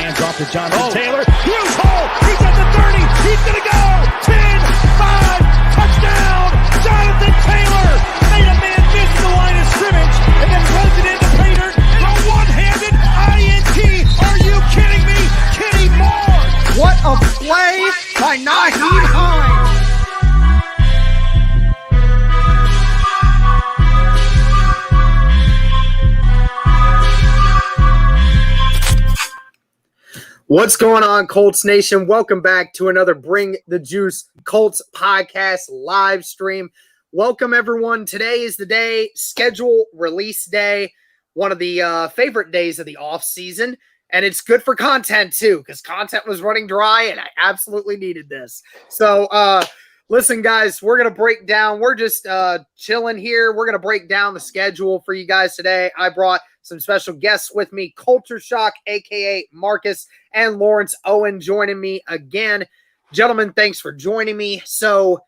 hands off to Jonathan Taylor. Huge hole. He's at the 30. He's going to go. 10, 5, touchdown. Jonathan Taylor made a man miss the line of scrimmage and then runs it into Pater. A one-handed INT. Are you kidding me? Kenny Moore. What a play by Naheem Hines. What's going on, Colts Nation? Welcome back to another Bring the Juice Colts podcast live stream. Welcome, everyone. Today is the day, schedule release day, one of the favorite days of the off season, and it's good for content too, because content was running dry, and I absolutely needed this. So, listen, guys, we're going to break down. We're just chilling here. We're going to break down the schedule for you guys today. I brought some special guests with me, Culture Shock, a.k.a. Marcus, and Lawrence Owen joining me again. Gentlemen, thanks for joining me. So,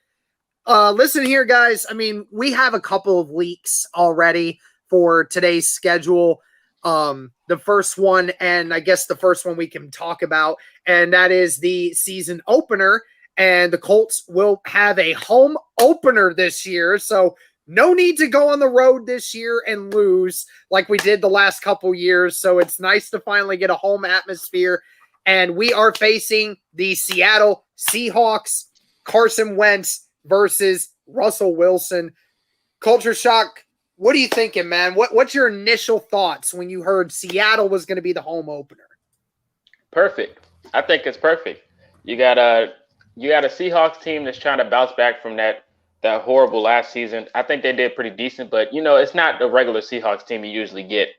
listen here, guys. I mean, we have a couple of leaks already for today's schedule. The first one, and I guess the first one we can talk about, and that is the season opener. And the Colts will have a home opener this year. So, no need to go on the road this year and lose like we did the last couple years. So it's nice to finally get a home atmosphere. And we are facing the Seattle Seahawks, Carson Wentz versus Russell Wilson. Culture Shock, what are you thinking, man? What's your initial thoughts when you heard Seattle was going to be the home opener? Perfect. I think it's perfect. You got a Seahawks team that's trying to bounce back from that horrible last season. I think they did pretty decent, but, it's not the regular Seahawks team you usually get.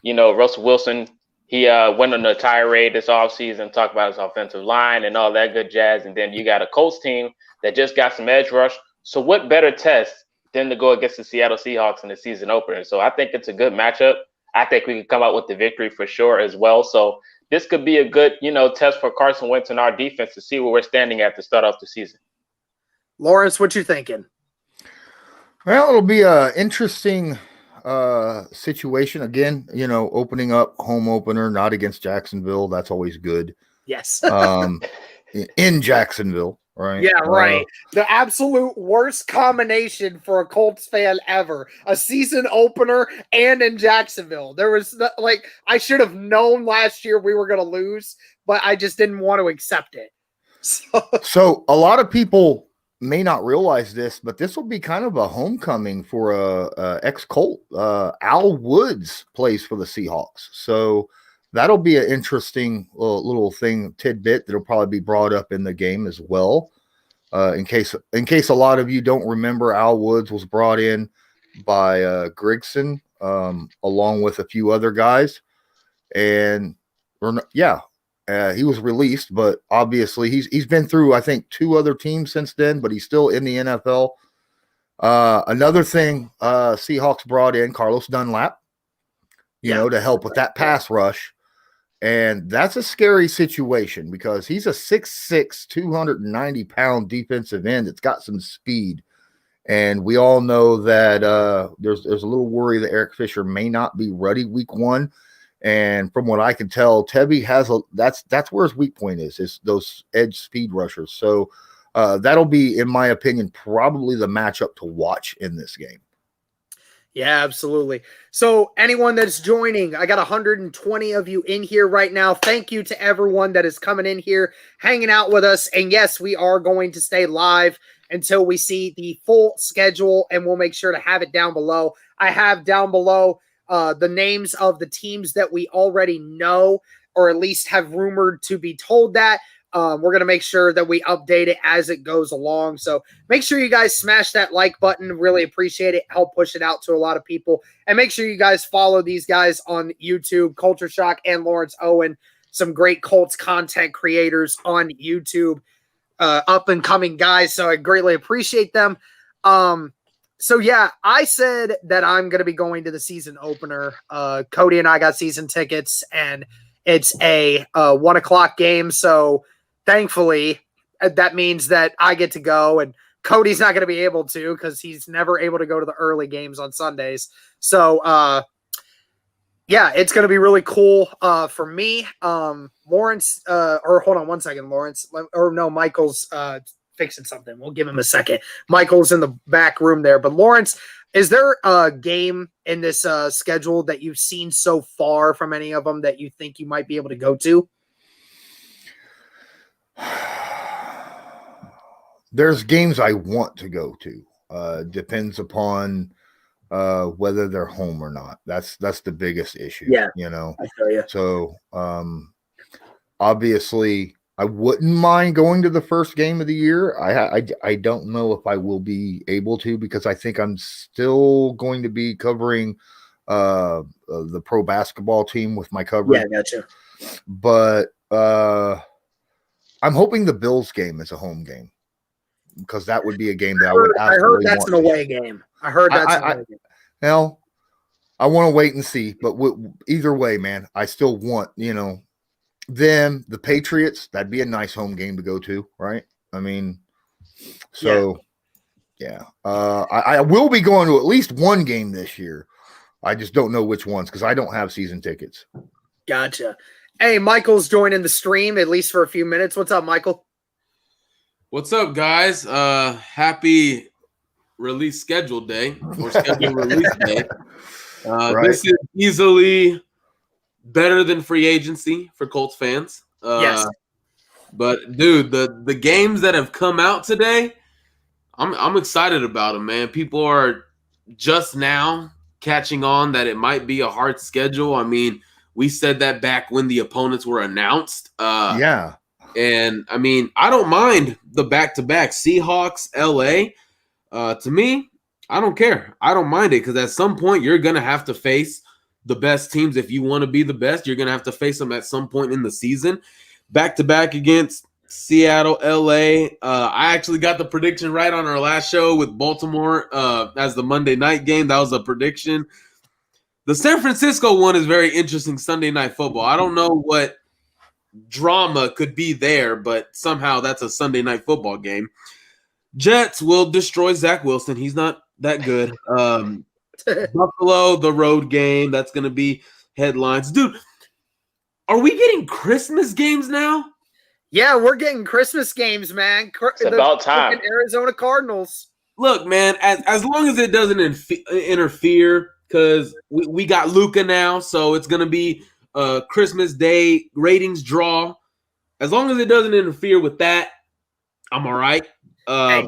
Russell Wilson, he went on a tirade this offseason, talked about his offensive line and all that good jazz, and then you got a Colts team that just got some edge rush. So what better test than to go against the Seattle Seahawks in the season opener? So I think it's a good matchup. I think we could come out with the victory for sure as well. So this could be a good, test for Carson Wentz and our defense to see where we're standing at to start off the season. Lawrence, what you thinking? Well, it'll be an interesting situation. Again, opening up home opener, not against Jacksonville. That's always good. Yes. In Jacksonville, right? Yeah, right. The absolute worst combination for a Colts fan ever. A season opener and in Jacksonville. There was, I should have known last year we were going to lose, but I just didn't want to accept it. So a lot of people may not realize this, but this will be kind of a homecoming for a ex-Colt. Al Woods plays for the Seahawks, so that'll be an interesting little tidbit that'll probably be brought up in the game as well. In case a lot of you don't remember, Al Woods was brought in by Granson along with a few other guys, and he was released, but obviously he's been through, I think, 2 other teams since then, but he's still in the NFL. Another thing, Seahawks brought in Carlos Dunlap, to help with that pass rush. And that's a scary situation because he's a 6'6", 290-pound defensive end that's got some speed. And we all know that there's a little worry that Eric Fisher may not be ready week 1. And from what I can tell, Tebby has that's where his weak point is those edge speed rushers. So that'll be, in my opinion, probably the matchup to watch in this game. Yeah, absolutely. So anyone that's joining, I got 120 of you in here right now. Thank you to everyone that is coming in here, hanging out with us. And yes, we are going to stay live until we see the full schedule, and we'll make sure to have it down below. I have down below the names of the teams that we already know, or at least have rumored to be told that. We're going to make sure that we update it as it goes along. So make sure you guys smash that like button. Really appreciate it. Help push it out to a lot of people. And make sure you guys follow these guys on YouTube, Culture Shock and Lawrence Owen, some great Colts content creators on YouTube, up and coming guys. So I greatly appreciate them. So yeah, I said that I'm going to be going to the season opener. Cody and I got season tickets, and it's a 1:00 game. So thankfully, that means that I get to go, and Cody's not going to be able to because he's never able to go to the early games on Sundays. So Yeah, it's going to be really cool for me. Lawrence, or hold on one second, Lawrence. Or no, Michael's fixing something. We'll give him a second. Michael's in the back room there. But Lawrence, is there a game in this schedule that you've seen so far from any of them that you think you might be able to go to? There's games I want to go to. Depends upon whether they're home or not. That's the biggest issue. Yeah, I feel you. So obviously I wouldn't mind going to the first game of the year. I don't know if I will be able to, because I think I'm still going to be covering the pro basketball team with my coverage. Yeah, gotcha. But I'm hoping the Bills game is a home game, because that would be a game that I would absolutely I heard that's want an away game. I heard that's an away game. Well, I want to wait and see, but either way, man, I still want, them, the Patriots. That'd be a nice home game to go to, right? I mean, so yeah. I will be going to at least one game this year. I just don't know which ones, because I don't have season tickets. Gotcha. Hey, Michael's joining the stream, at least for a few minutes. What's up, Michael? What's up, guys? Happy release schedule day, or schedule release day. Right. This is easily better than free agency for Colts fans. Yes. But dude, the games that have come out today, I'm excited about them, man. People are just now catching on that it might be a hard schedule. I mean, we said that back when the opponents were announced. Yeah. And I mean, I don't mind the back-to-back Seahawks, LA. To me, I don't care. I don't mind it, because at some point you're going to have to face the best teams. If you want to be the best, you're going to have to face them at some point in the season. Back-to-back against Seattle, LA. I actually got the prediction right on our last show with Baltimore as the Monday night game. That was a prediction. The San Francisco one is very interesting, Sunday Night Football. I don't know what drama could be there, but somehow that's a Sunday Night Football game. Jets will destroy Zach Wilson. He's not that good. Buffalo, the road game. That's going to be headlines. Dude, are we getting Christmas games now? Yeah, we're getting Christmas games, man. It's about time. Arizona Cardinals. Look, man, as long as it doesn't interfere, because we got Luka now, so it's going to be Christmas Day ratings draw. As long as it doesn't interfere with that, I'm all right. Hey,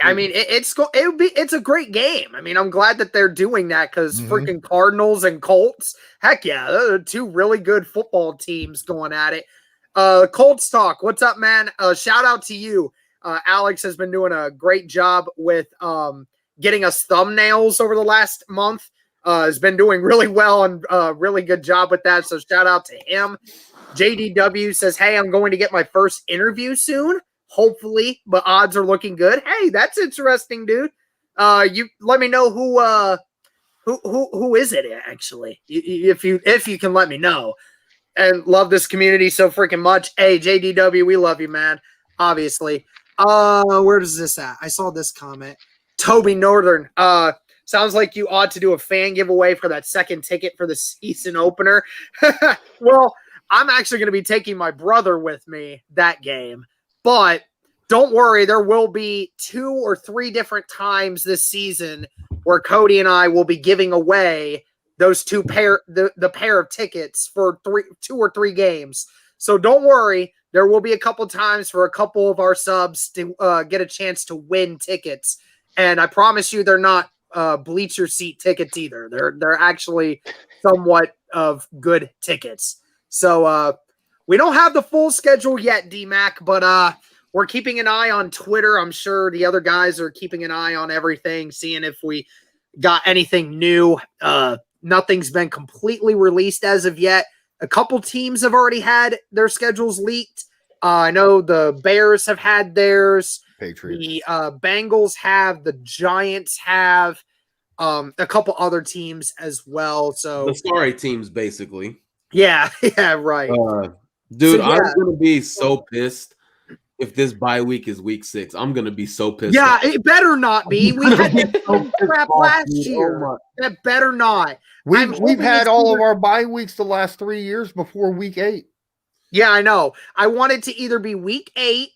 I mean, it's a great game. I mean, I'm glad that they're doing that, because freaking Cardinals and Colts, heck yeah, those are two really good football teams going at it. Colts Talk, what's up, man? Shout out to you. Alex has been doing a great job with getting us thumbnails over the last month. Has been doing really well and really good job with that. So shout out to him. JDW says, hey, I'm going to get my first interview soon. Hopefully, but odds are looking good. Hey, that's interesting, dude. You let me know who is it actually, if you can let me know. And love this community so freaking much. Hey, JDW, we love you, man. Obviously. Where does this at? I saw this comment. Toby Northern. Sounds like you ought to do a fan giveaway for that second ticket for the season opener. Well, I'm actually going to be taking my brother with me that game. But don't worry, there will be 2 or 3 different times this season where Cody and I will be giving away those the pair of tickets for 2 or 3 games. So don't worry, there will be a couple times for a couple of our subs to get a chance to win tickets. And I promise you, they're not bleacher seat tickets either. They're actually somewhat of good tickets. So we don't have the full schedule yet, D-Mac, but we're keeping an eye on Twitter. I'm sure the other guys are keeping an eye on everything, seeing if we got anything new. Nothing's been completely released as of yet. A couple teams have already had their schedules leaked. I know the Bears have had theirs. Patriots. The Bengals have. The Giants have. A couple other teams as well. So the sorry teams, basically. Yeah, right. Dude, So, yeah. I'm going to be so pissed if this bye week is week 6. I'm gonna be so pissed. Yeah, off. it better not be. We had that So crap off, last dude. year. Oh That better not. I'm We've hoping had it's all of either- our bye weeks the last 3 years before week 8. Yeah, I know. I want it to either be week 8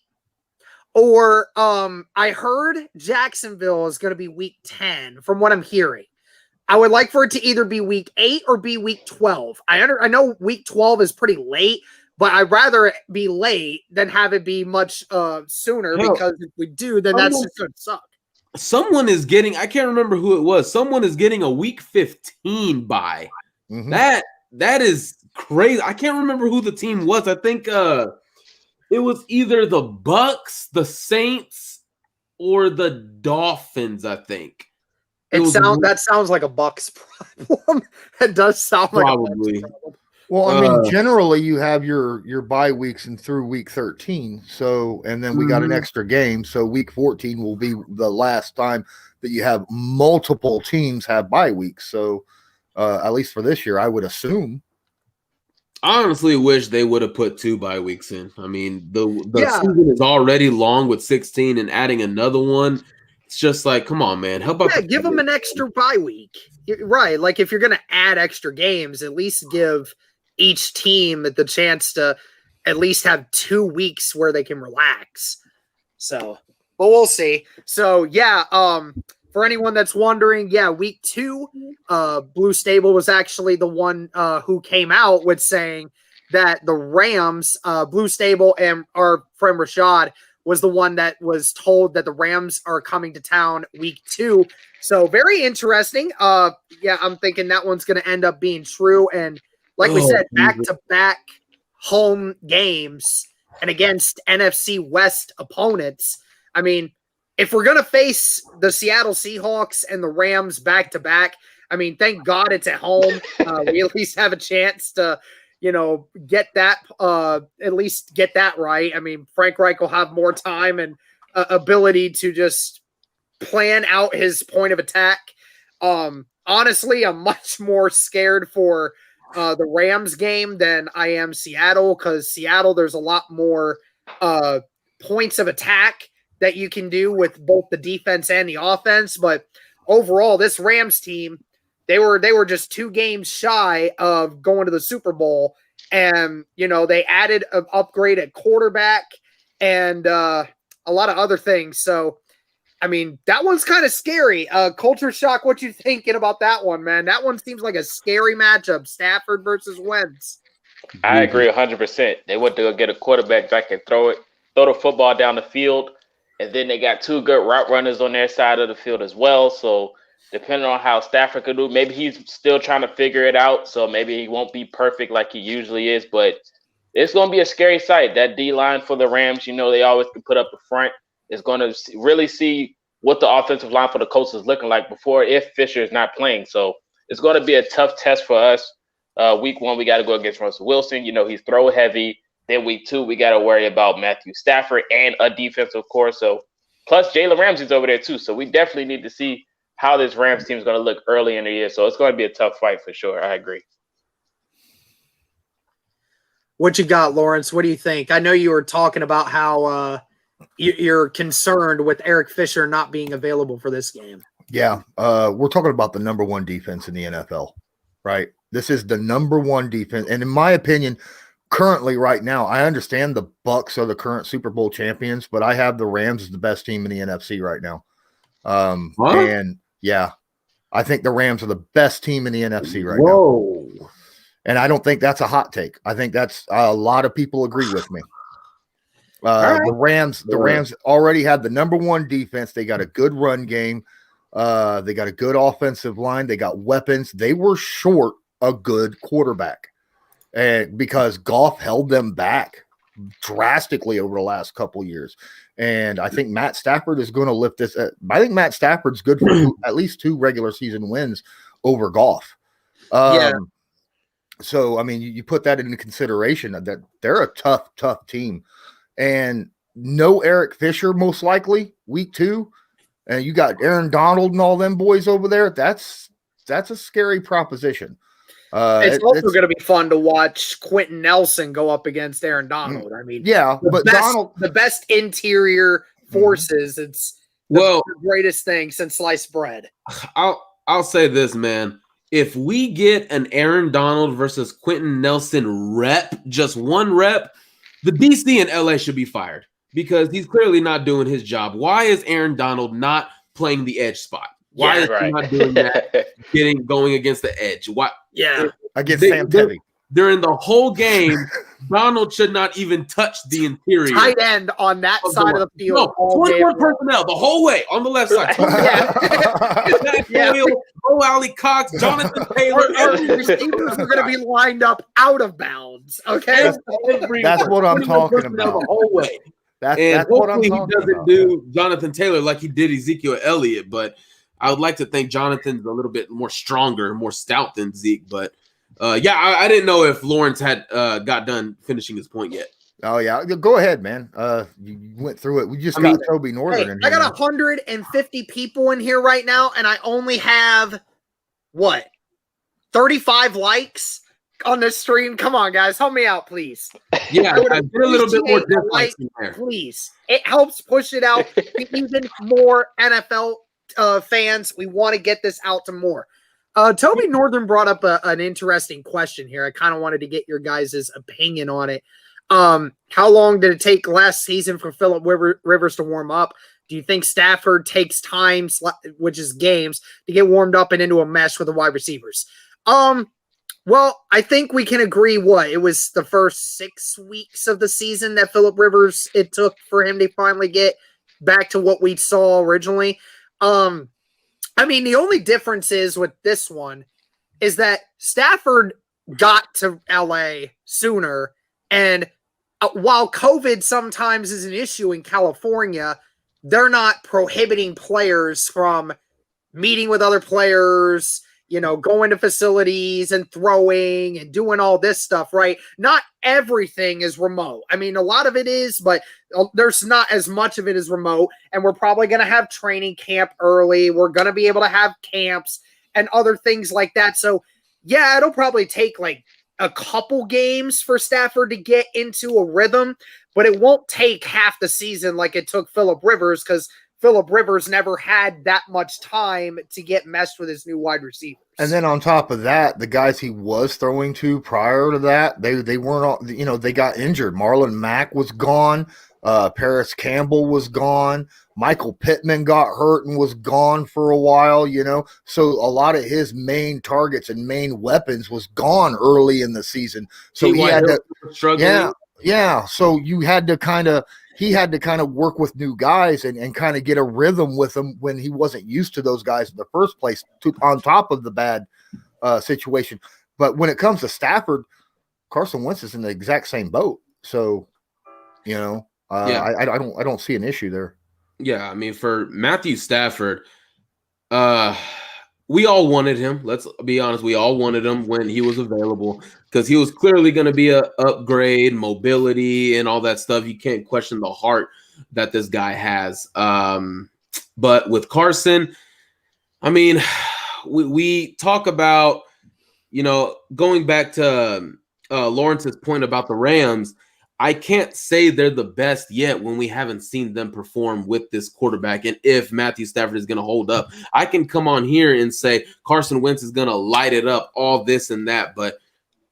or I heard Jacksonville is going to be week 10 from what I'm hearing. I would like for it to either be week 8 or be week 12. I know week 12 is pretty late, but I'd rather it be late than have it be much sooner, Hell, because if we do, then that's just going to suck. Someone is getting, I can't remember who it was. Someone is getting a week 15 bye. Mhm. That is crazy. I can't remember who the team was. I think it was either the Bucks, the Saints, or the Dolphins, I think. That sounds like a Bucks problem. It does sound like Probably. a Bucks problem. Well, I mean, generally you have your bye weeks and through week 13. So, and then we got an extra game. So week 14 will be the last time that you have multiple teams have bye weeks. So, at least for this year, I would assume. I honestly wish they would have put 2 bye weeks in. I mean, the Yeah. season is already long with 16, and adding another one, it's just like, come on, man. How about Yeah, give them an extra bye week. Right. Like if you're going to add extra games, at least give each team the chance to at least have 2 weeks where they can relax. So, but we'll see. So, yeah, for anyone that's wondering, yeah, week 2, Blue Stable was actually the one who came out with saying that the Rams, Blue Stable and our friend Rashad was the one that was told that the Rams are coming to town week 2. So very interesting. Yeah, I'm thinking that one's going to end up being true. And like we said, back-to-back home games and against NFC West opponents. I mean, if we're going to face the Seattle Seahawks and the Rams back-to-back, I mean, thank God it's at home. We at least have a chance to, get that, at least get that right. I mean, Frank Reich will have more time and ability to just plan out his point of attack. Honestly, I'm much more scared for the Rams game than I am Seattle, because Seattle, there's a lot more points of attack that you can do with both the defense and the offense. But overall, this Rams team, they were just 2 games shy of going to the Super Bowl. And, they added an upgrade at quarterback and a lot of other things. So, I mean, that one's kind of scary. Culture Shock, what you thinking about that one, man? That one seems like a scary matchup, Stafford versus Wentz. I agree 100%. They went to go get a quarterback that can throw the football down the field, and then they got 2 good route runners on their side of the field as well. So depending on how Stafford could do, maybe he's still trying to figure it out. So maybe he won't be perfect like he usually is, but it's going to be a scary sight. That D-line for the Rams, they always can put up the front. Is going to really see what the offensive line for the Colts is looking like before, if Fisher is not playing. So it's going to be a tough test for us. Week 1, we got to go against Russell Wilson. He's throw heavy. Then week 2, we got to worry about Matthew Stafford and a defense, of course. So plus Jalen Ramsey's over there too. So we definitely need to see how this Rams team is going to look early in the year. So it's going to be a tough fight for sure. I agree. What you got, Lawrence? What do you think? I know you were talking about how you're concerned with Eric Fisher not being available for this game. Yeah, we're talking about the number 1 defense in the NFL, right? This is the number 1 defense. And in my opinion, currently right now, I understand the Bucks are the current Super Bowl champions, but I have the Rams as the best team in the NFC right now. And yeah, I think the Rams are the best team in the NFC right now. And I don't think that's a hot take. I think that's a lot of people agree with me. The Rams already had the number 1 defense. They got a good run game. They got a good offensive line. They got weapons. They were short a good quarterback, and because Goff held them back drastically over the last couple years. And I think Matt Stafford is going to lift this. I think Matt Stafford's good for at least 2 regular season wins over Goff. So, I mean, you put that into consideration that they're a tough team. And no Eric Fisher, most likely, week 2. And you got Aaron Donald and all them boys over there. That's a scary proposition. It's also going to be fun to watch Quentin Nelson go up against Aaron Donald. I mean, the best interior forces. It's the greatest thing since sliced bread. I'll say this, man. If we get an Aaron Donald versus Quentin Nelson rep, just one rep, the DC and LA should be fired because he's clearly not doing his job. Why is Aaron Donald not playing the edge spot? Why is he not doing that? Going against the edge? Why? Yeah, against Sam Tevy. During the whole game, Donald should not even touch the interior. Tight end on that side of the field. No, 21 personnel the whole way on the left side. Bo Alley Cox, Jonathan Taylor. Every receivers are going to be lined up out of bounds. Okay, that's what I'm talking about. The whole way. That's what I'm talking about. He doesn't do Jonathan Taylor like he did Ezekiel Elliott, but I would like to think Jonathan's a little bit more stronger, more stout than Zeke. But I didn't know if Lawrence had got done finishing his point yet. Oh yeah, go ahead, man. You went through it. We just got Toby Northern in here. I got 150 people in here right now, and I only have 35 likes on this stream. Come on, guys, help me out, please. Yeah, I did a little bit more dislikes in there. Please, it helps push it out to even more NFL fans. We want to get this out to more. Toby Northern brought up an interesting question here. I kind of wanted to get your guys' opinion on it. How long did it take last season for Phillip Rivers to warm up? Do you think Stafford takes time, which is games, to get warmed up and into a mesh with the wide receivers? Well, I think we can agree it was the first 6 weeks of the season that Phillip Rivers, it took for him to finally get back to what we saw originally. I mean, the only difference is with this one is that Stafford got to LA sooner. And while COVID sometimes is an issue in California, they're not prohibiting players from meeting with other players, going to facilities and throwing and doing all this stuff, right? Not everything is remote. I mean, a lot of it is, but there's not as much of it as remote. And we're probably going to have training camp early. We're going to be able to have camps and other things like that. So, yeah, it'll probably take a couple games for Stafford to get into a rhythm, but it won't take half the season like it took Phillip Rivers because Phillip Rivers never had that much time to get meshed with his new wide receivers. And then on top of that, the guys he was throwing to prior to that, they weren't all, they got injured. Marlon Mack was gone. Paris Campbell was gone. Michael Pittman got hurt and was gone for a while, So a lot of his main targets and main weapons was gone early in the season. So he had to struggle. Yeah. So he had to kind of work with new guys and kind of get a rhythm with them when he wasn't used to those guys in the first place, on top of the bad situation. But when it comes to Stafford, Carson Wentz is in the exact same boat. So, I don't see an issue there. Yeah, I mean, for Matthew Stafford, we all wanted him. Let's be honest. We all wanted him when he was available because he was clearly going to be an upgrade, mobility, and all that stuff. You can't question the heart that this guy has. But with Carson, I mean, we talk about, going back to Lawrence's point about the Rams, I can't say they're the best yet when we haven't seen them perform with this quarterback. And if Matthew Stafford is going to hold up, I can come on here and say Carson Wentz is going to light it up, all this and that. But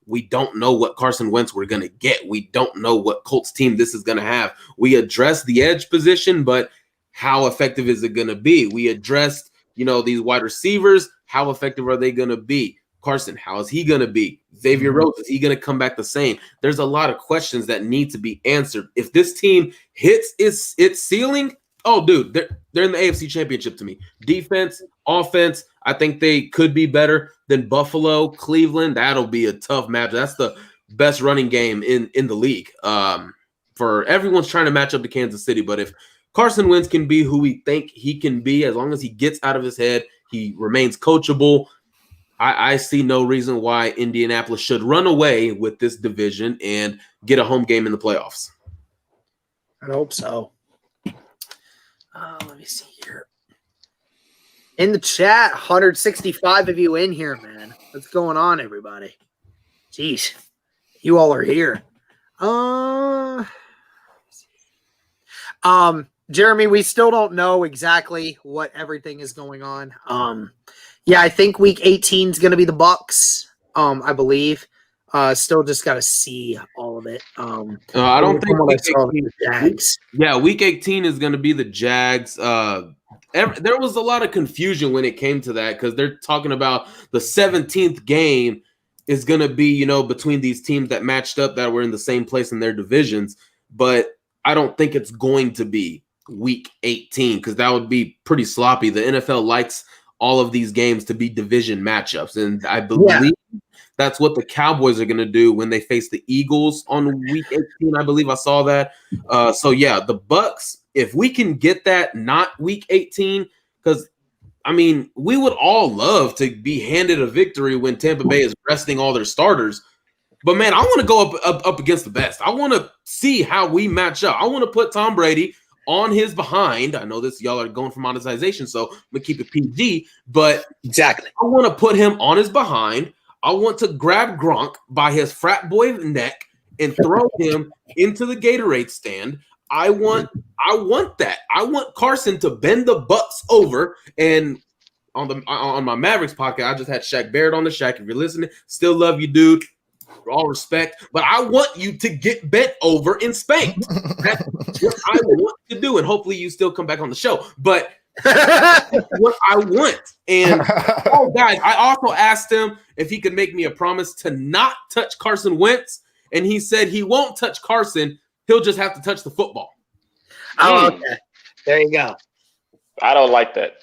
we don't know what Carson Wentz we're going to get. We don't know what Colts team this is going to have. We addressed the edge position, but how effective is it going to be? We addressed, these wide receivers. How effective are they going to be? Carson, how is he going to be? Xavier Rhodes, is he going to come back the same? There's a lot of questions that need to be answered. If this team hits its ceiling, oh, dude, they're in the AFC Championship to me. Defense, offense, I think they could be better than Buffalo, Cleveland. That'll be a tough match. That's the best running game in the league. For everyone's trying to match up to Kansas City, but if Carson Wentz can be who we think he can be, as long as he gets out of his head, he remains coachable, I see no reason why Indianapolis should run away with this division and get a home game in the playoffs. I hope so. Let me see here. In the chat, 165 of you in here, man. What's going on, everybody? Jeez, you all are here. Jeremy, we still don't know exactly what everything is going on. Yeah, I think week 18 is going to be the Bucks. I believe. Still just got to see all of it. I don't think week 18, the Jags. Yeah, week 18 is going to be the Jags. There was a lot of confusion when it came to that because they're talking about the 17th game is going to be, between these teams that matched up that were in the same place in their divisions. But I don't think it's going to be week 18 because that would be pretty sloppy. The NFL likes all of these games to be division matchups. And I believe that's what the Cowboys are going to do when they face the Eagles on week 18. I believe I saw that. So, yeah, the Bucks, if we can get that not week 18, because, we would all love to be handed a victory when Tampa Bay is resting all their starters. But, man, I want to go up against the best. I want to see how we match up. I want to put Tom Brady on his behind. I know this, y'all are going for monetization, so I'm going to keep it PG. But exactly, I want to put him on his behind. I want to grab Gronk by his frat boy neck and throw him into the Gatorade stand. I want that. I want Carson to bend the Bucks over. And on my Mavericks podcast, I just had Shaq Barrett on the Shaq. If you're listening, still love you, dude. All respect, but I want you to get bent over and spanked. That's what I want to do, and hopefully you still come back on the show. But that's what I want. And guys, I also asked him if he could make me a promise to not touch Carson Wentz, and he said he won't touch Carson. He'll just have to touch the football. Oh, okay. There you go. I don't like that.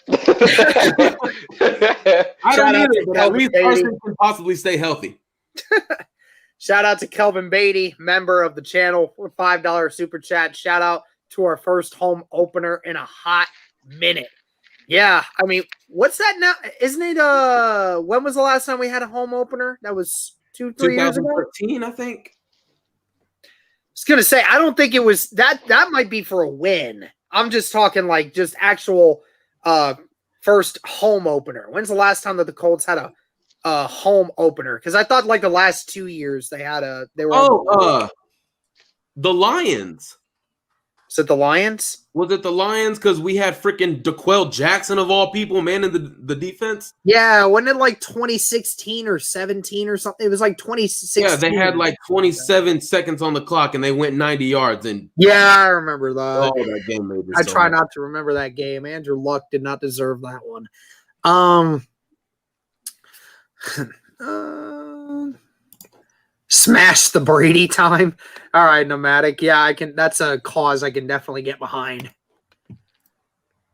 I don't either, but at least Carson can possibly stay healthy. Shout out to Kelvin Beatty, member of the channel, for $5 super chat. Shout out to our first home opener in a hot minute. Yeah, what's that now? Isn't it when was the last time we had a home opener? That was 2-3 years ago. 2013, I think. I was gonna say, I don't think it was that might be for a win. I'm just talking like just actual first home opener. When's the last time that the Colts had a home opener? Because I thought like the last 2 years they were the Lions. Is it the Lions? Was it the Lions? Because we had freaking DeQuell Jackson of all people, man, in the defense. Yeah, wasn't it like 2016 or 17 or something? It was like 2016. Yeah, they had like 27 seconds on the clock and they went 90 yards. And yeah, I remember that. Oh, that game made I try not to remember that game. Andrew Luck did not deserve that one. Smash the Brady time. All right, Nomadic. Yeah, that's a cause I can definitely get behind.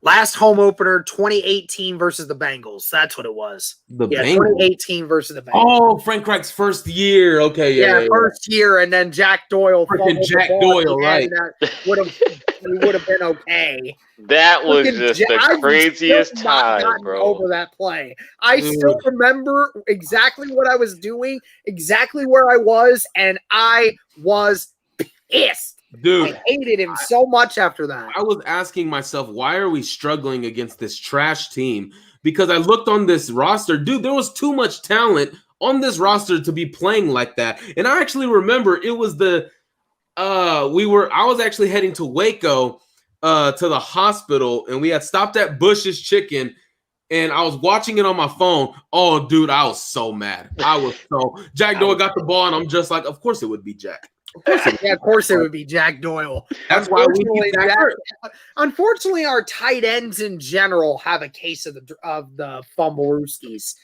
Last home opener, 2018 versus the Bengals. That's what it was. Bengals? 2018 versus the Bengals. Oh, Frank Reich's first year. Okay, yeah. First year, and then Jack Doyle. Freaking Jack Doyle, right. Would have been okay. That was just the craziest time, bro. Over that play. I still remember exactly what I was doing, exactly where I was, and I was pissed. Dude, I hated him so much after that. I was asking myself, why are we struggling against this trash team? Because I looked on this roster, dude, there was too much talent on this roster to be playing like that. And I actually remember it was I was actually heading to Waco to the hospital, and we had stopped at Bush's Chicken, and I was watching it on my phone. Oh, dude, I was so mad. Jack Doyle got the ball, and I'm just like, of course it would be Jack. Of course it would be Jack Doyle. That's why we need unfortunately, our tight ends in general have a case of the fumble-rooskies.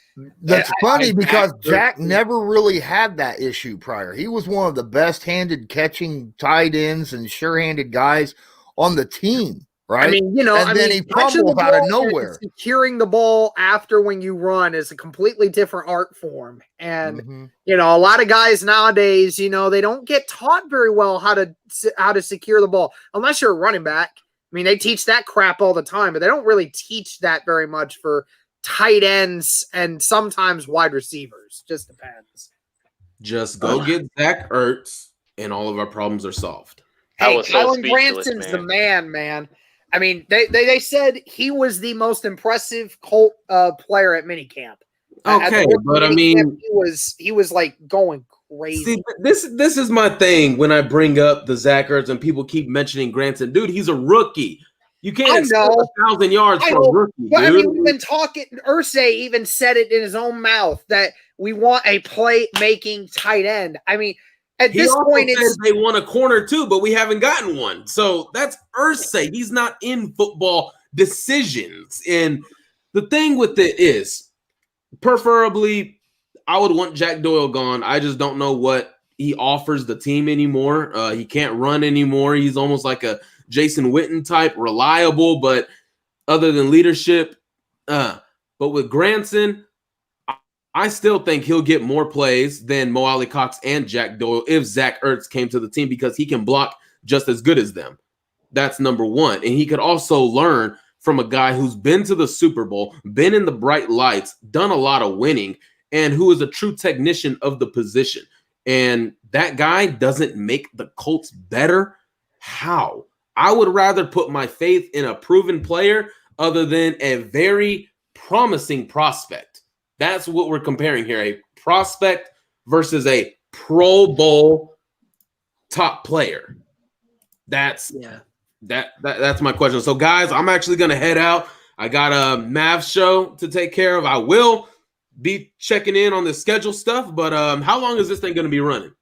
That's funny because Jack never really had that issue prior. He was one of the best-handed catching tight ends and sure-handed guys on the team, right? Then he fumbles out of nowhere. Securing the ball after when you run is a completely different art form. And, a lot of guys nowadays, they don't get taught very well how to secure the ball unless you're a running back. They teach that crap all the time, but they don't really teach that very much for tight ends and sometimes wide receivers. Just depends. Just go get Zach Ertz and all of our problems are solved. Hey, Kylan Granson's the man. They said he was the most impressive Colt player at minicamp. Okay, but I mean, he was like going crazy. See, this is my thing when I bring up the Zach Ertz and people keep mentioning Granson. Dude, he's a rookie. You can't expect 1,000 yards from a rookie, dude. I mean, we've been talking. Irsay even said it in his own mouth that we want a play-making tight end. I mean, at this point, they want a corner too, but we haven't gotten one. So that's Irsay. He's not in football decisions. And the thing with it is, preferably, I would want Jack Doyle gone. I just don't know what he offers the team anymore. He can't run anymore. He's almost like a Jason Witten type, reliable, but other than leadership. But with Granson, I still think he'll get more plays than Mo Alley Cox and Jack Doyle if Zach Ertz came to the team because he can block just as good as them. That's number one. And he could also learn from a guy who's been to the Super Bowl, been in the bright lights, done a lot of winning, and who is a true technician of the position. And that guy doesn't make the Colts better. How? I would rather put my faith in a proven player other than a very promising prospect. That's what we're comparing here, a prospect versus a Pro Bowl top player. That's my question. So, guys, I'm actually going to head out. I got a Mavs show to take care of. I will be checking in on the schedule stuff, but how long is this thing going to be running?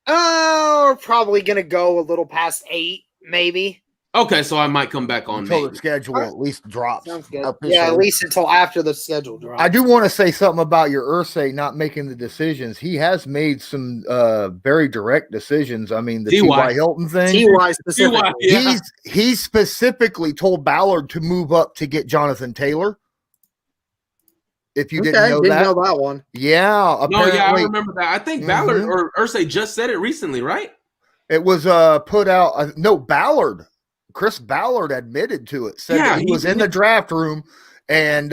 We're probably going to go a little past 8, maybe. Okay, so I might come back on until the schedule at least drops. Sounds good. Yeah, at least until after the schedule drops. I do want to say something about your Irsay not making the decisions. He has made some very direct decisions. I mean, the T.Y. Hilton thing. T.Y. specifically. Yeah. He specifically told Ballard to move up to get Jonathan Taylor. If you didn't know that one. Yeah. Apparently. No, yeah, I remember that. I think Ballard or Irsay just said it recently, right? It was put out. No, Ballard. Chris Ballard admitted to it, said that he was in the draft room and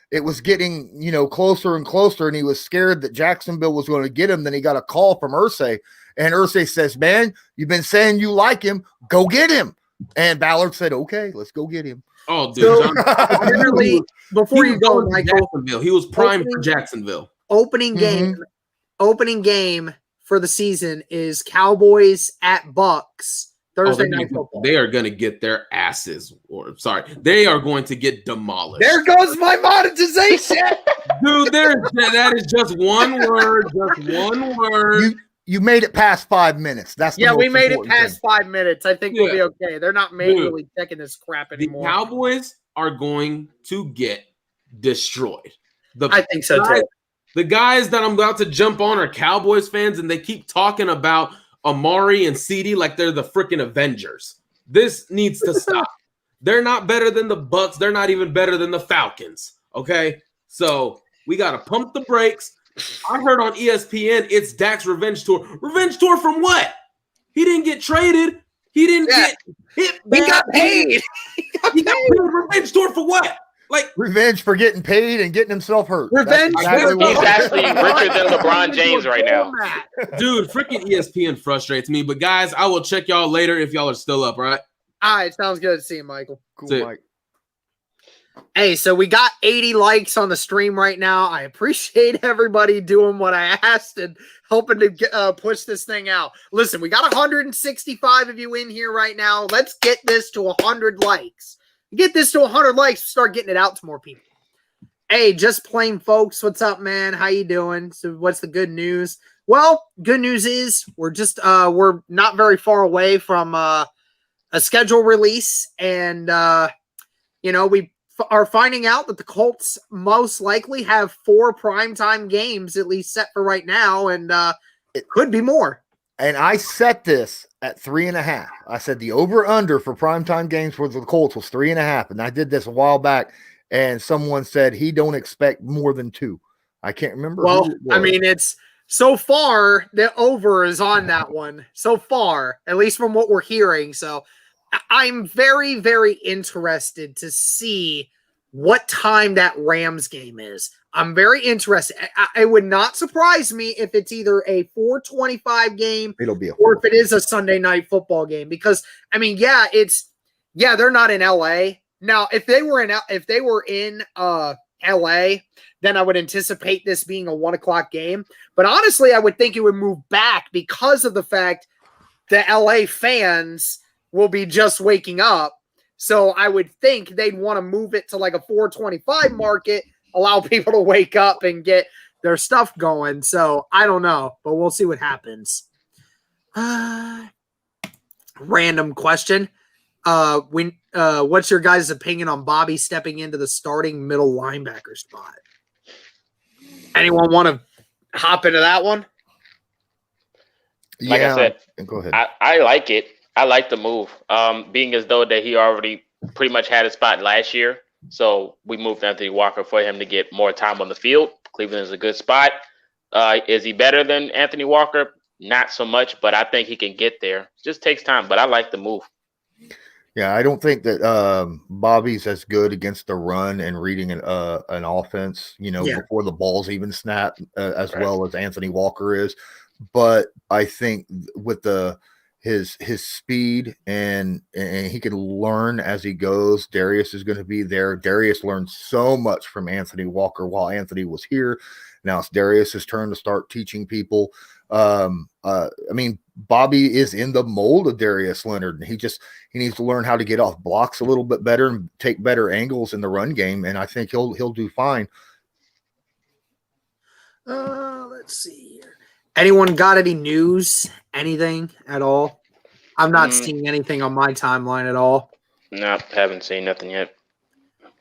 it was getting, closer and closer. And he was scared that Jacksonville was going to get him. Then he got a call from Irsay and Irsay says, man, you've been saying you like him. Go get him. And Ballard said, okay, let's go get him. Oh, dude. Before you go, Michael, he was primed for Jacksonville. Opening game for the season is Cowboys at Bucks. Thursday night football. They are going to get their asses, they are going to get demolished. There goes my monetization. Dude, that is just one word. Just one word. You made it past 5 minutes. We made it past 5 minutes. I think we'll be okay. They're not manually checking this crap anymore. The Cowboys are going to get destroyed. I think so too. The guys that I'm about to jump on are Cowboys fans, and they keep talking about Amari and CD like they're the freaking Avengers. This needs to stop. They're not better than the Bucks. They're not even better than the Falcons. Okay? So we got to pump the brakes. I heard on ESPN it's Dak's revenge tour. Revenge tour from what? He didn't get traded. He didn't get hit. He got paid. He got paid. Revenge tour for what? Like revenge for getting paid and getting himself hurt. Revenge. He's actually richer than LeBron James right now. Dude, freaking ESPN frustrates me. But guys, I will check y'all later if y'all are still up, right? All right, sounds good to see you, Michael. Cool, Mike. Hey, so we got 80 likes on the stream right now. I appreciate everybody doing what I asked and helping to push this thing out. Listen, we got 165 of you in here right now. Let's get this to 100 likes. Get this to 100 likes, start getting it out to more people. Hey, Just Plain folks, what's up, man? How you doing? So what's the good news? Well, good news is we're not very far away from a schedule release, and we are finding out that the Colts most likely have 4 primetime games at least set for right now, and it could be more. And I set this at 3.5. I said the over-under for primetime games for the Colts was 3.5. And I did this a while back, and someone said he don't expect more than 2. I can't remember. Well, I mean, it's so far the over is on that one. So far, at least from what we're hearing. So I'm very, very interested to see what time that Rams game is. I'm very interested. It would not surprise me if it's either a 4:25 game or if it is a Sunday night football game. Because I mean, they're not in LA now. If they were in LA, then I would anticipate this being a 1 o'clock game. But honestly, I would think it would move back because of the fact that LA fans will be just waking up. So I would think they'd want to move it to like a 4:25 market, allow people to wake up and get their stuff going. So I don't know, but we'll see what happens. Random question. What's your guys' opinion on Bobby stepping into the starting middle linebacker spot? Anyone want to hop into that one? Like I said, go ahead. I like it. I like the move. Being as though that he already pretty much had a spot last year. So we moved Anthony Walker for him to get more time on the field. Cleveland is a good spot. Is he better than Anthony Walker? Not so much, but I think he can get there. It just takes time, but I like the move. Yeah, I don't think that Bobby's as good against the run and reading an offense, before the ball's even snapped, as well as Anthony Walker is. But I think with his speed and he can learn as he goes. Darius is going to be there. Darius learned so much from Anthony Walker while Anthony was here. Now it's Darius's turn to start teaching people. Bobby is in the mold of Darius Leonard, and he needs to learn how to get off blocks a little bit better and take better angles in the run game. And I think he'll do fine. Let's see here. Anyone got any news? Anything at all? I'm not seeing anything on my timeline at all. No, haven't seen nothing yet.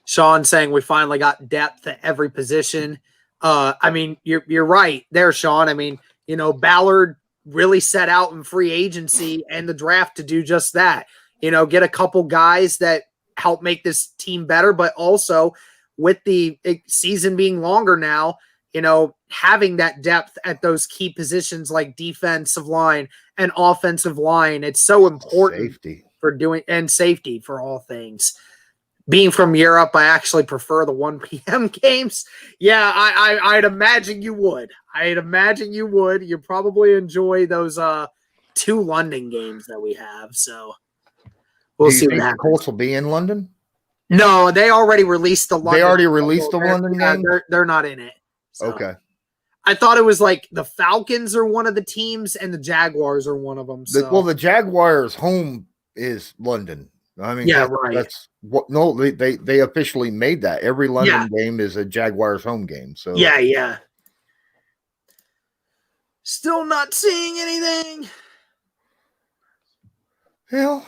Sean saying we finally got depth at every position. You're right there, Sean. Ballard really set out in free agency and the draft to do just that. Get a couple guys that help make this team better, but also with the season being longer now, having that depth at those key positions like defensive line and offensive line, it's so important for doing and safety for all things. Being from Europe, I actually prefer the 1 p.m. games. Yeah, I'd imagine you would. You probably enjoy those 2 London games that we have. So we'll see what happens. The Colts will be in London? No, they already released the London. They already released the London game? They're not in it. So. Okay. I thought it was like the Falcons are one of the teams and the Jaguars are one of them. So. The Jaguars' home is London. Right. That's what. No, they officially made that. Every London game is a Jaguars home game. So yeah. Still not seeing anything. Hell,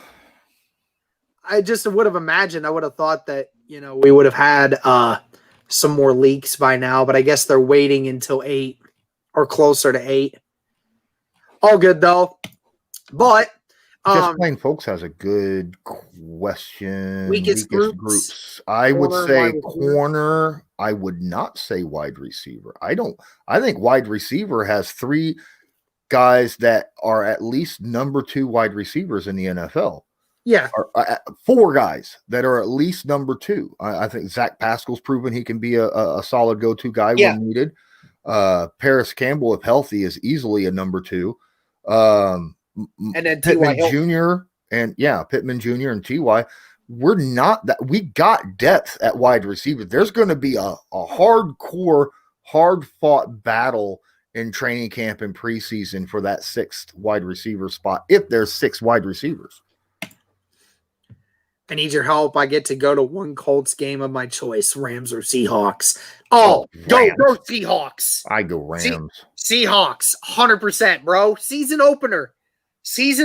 I just would have imagined. I would have thought that we would have had some more leaks by now, but I guess they're waiting until 8 or closer to 8. All good though, but. Just Plain Folks has a good question. Weakest groups. I would say corner. I would not say wide receiver. I think wide receiver has 3 guys that are at least number 2 wide receivers in the NFL. Yeah. 4 guys that are at least number 2. I think Zach Pascal's proven he can be a solid go-to guy when needed. Paris Campbell, if healthy, is easily a number 2. And then Pittman Jr. Pittman Jr. and T.Y. We're not that we got depth at wide receiver. There's going to be a hardcore, hard-fought battle in training camp and preseason for that 6th wide receiver spot if there's 6 wide receivers. I need your help. I get to go to one Colts game of my choice, Rams or Seahawks. Go Seahawks. I go Rams. Seahawks, 100%, bro. Season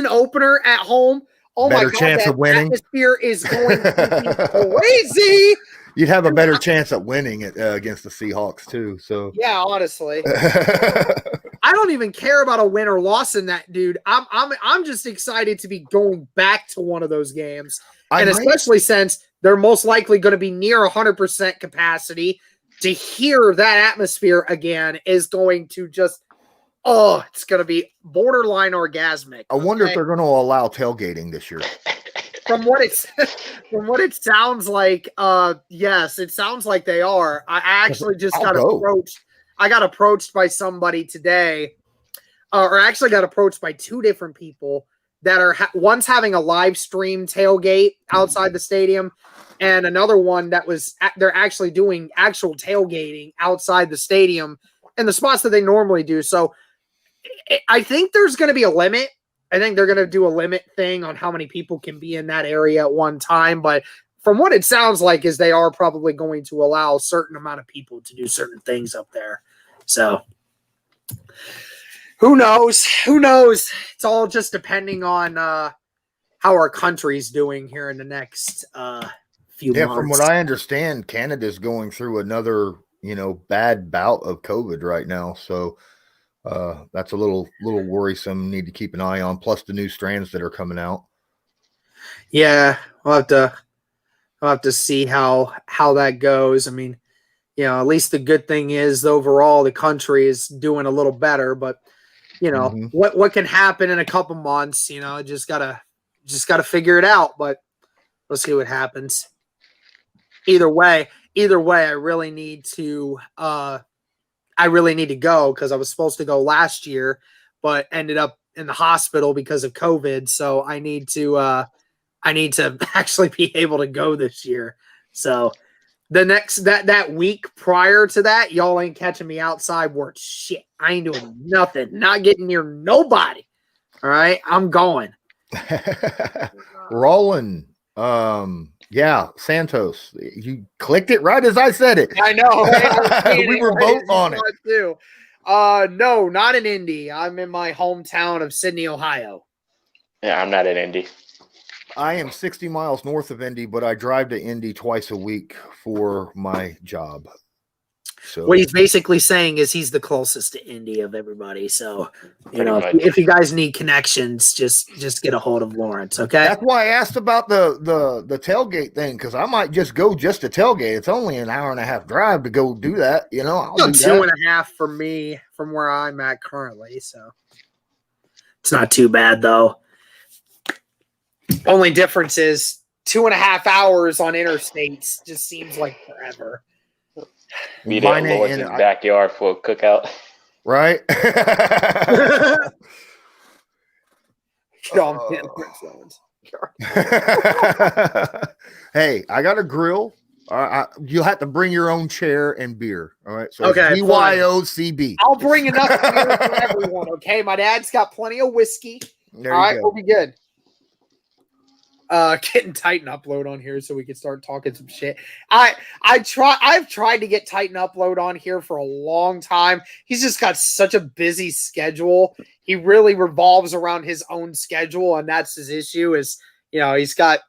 opener at home. Oh better my God, chance that of winning. Atmosphere is going to be crazy. You'd have a better chance at winning it against the Seahawks too. So yeah, honestly, I don't even care about a win or loss in that, dude. I'm just excited to be going back to one of those games, especially since they're most likely going to be near 100% capacity. To hear that atmosphere again is going to just. Oh, it's going to be borderline orgasmic. I wonder if they're going to allow tailgating this year. From what it sounds like, yes, it sounds like they are. I actually just got approached. I got approached by somebody today, or actually got approached by 2 different people that are one's having a live stream tailgate outside the stadium, and another one that they're actually doing actual tailgating outside the stadium in the spots that they normally do. So I think there's going to be a limit. I think they're going to do a limit thing on how many people can be in that area at one time. But from what it sounds like is they are probably going to allow a certain amount of people to do certain things up there. So who knows? Who knows? It's all just depending on how our country's doing here in the next few months. From what I understand, Canada's going through another, bad bout of COVID right now. So that's a little worrisome. Need to keep an eye on. Plus the new strands that are coming out. Yeah, we'll have to see how that goes. I mean, at least the good thing is overall the country is doing a little better. But what can happen in a couple months? Just gotta figure it out. But we'll see what happens. Either way, I really need to go because I was supposed to go last year, but ended up in the hospital because of COVID. So I need to actually be able to go this year. So the next that week prior to that, y'all ain't catching me outside work shit. I ain't doing nothing, not getting near nobody. All right, I'm going. Rolling. Yeah, Santos. You clicked it right as I said it. I know. Right? We were both on it. Too. No, not in Indy. I'm in my hometown of Sydney, Ohio. Yeah, I'm not in Indy. I am 60 miles north of Indy, but I drive to Indy twice a week for my job. So what he's basically saying is he's the closest to Indy of everybody. So, if you guys need connections, just get a hold of Lawrence, okay? That's why I asked about the tailgate thing, because I might just go just to tailgate. It's only an hour and a half drive to go do that. I'll do 2.5 for me from where I'm at currently. So it's not too bad though. Only difference is 2.5 hours on interstates just seems like forever. Meet at Lawrence's backyard for a cookout. Right? Hey, I got a grill. You'll have to bring your own chair and beer. All right. So okay, BYOCB. I'll bring enough beer for everyone. Okay. My dad's got plenty of whiskey. All right, we'll be good. Getting Titan Upload on here so we can start talking some shit. I've tried to get Titan Upload on here for a long time. He's just got such a busy schedule. He really revolves around his own schedule, and that's his issue is, he's got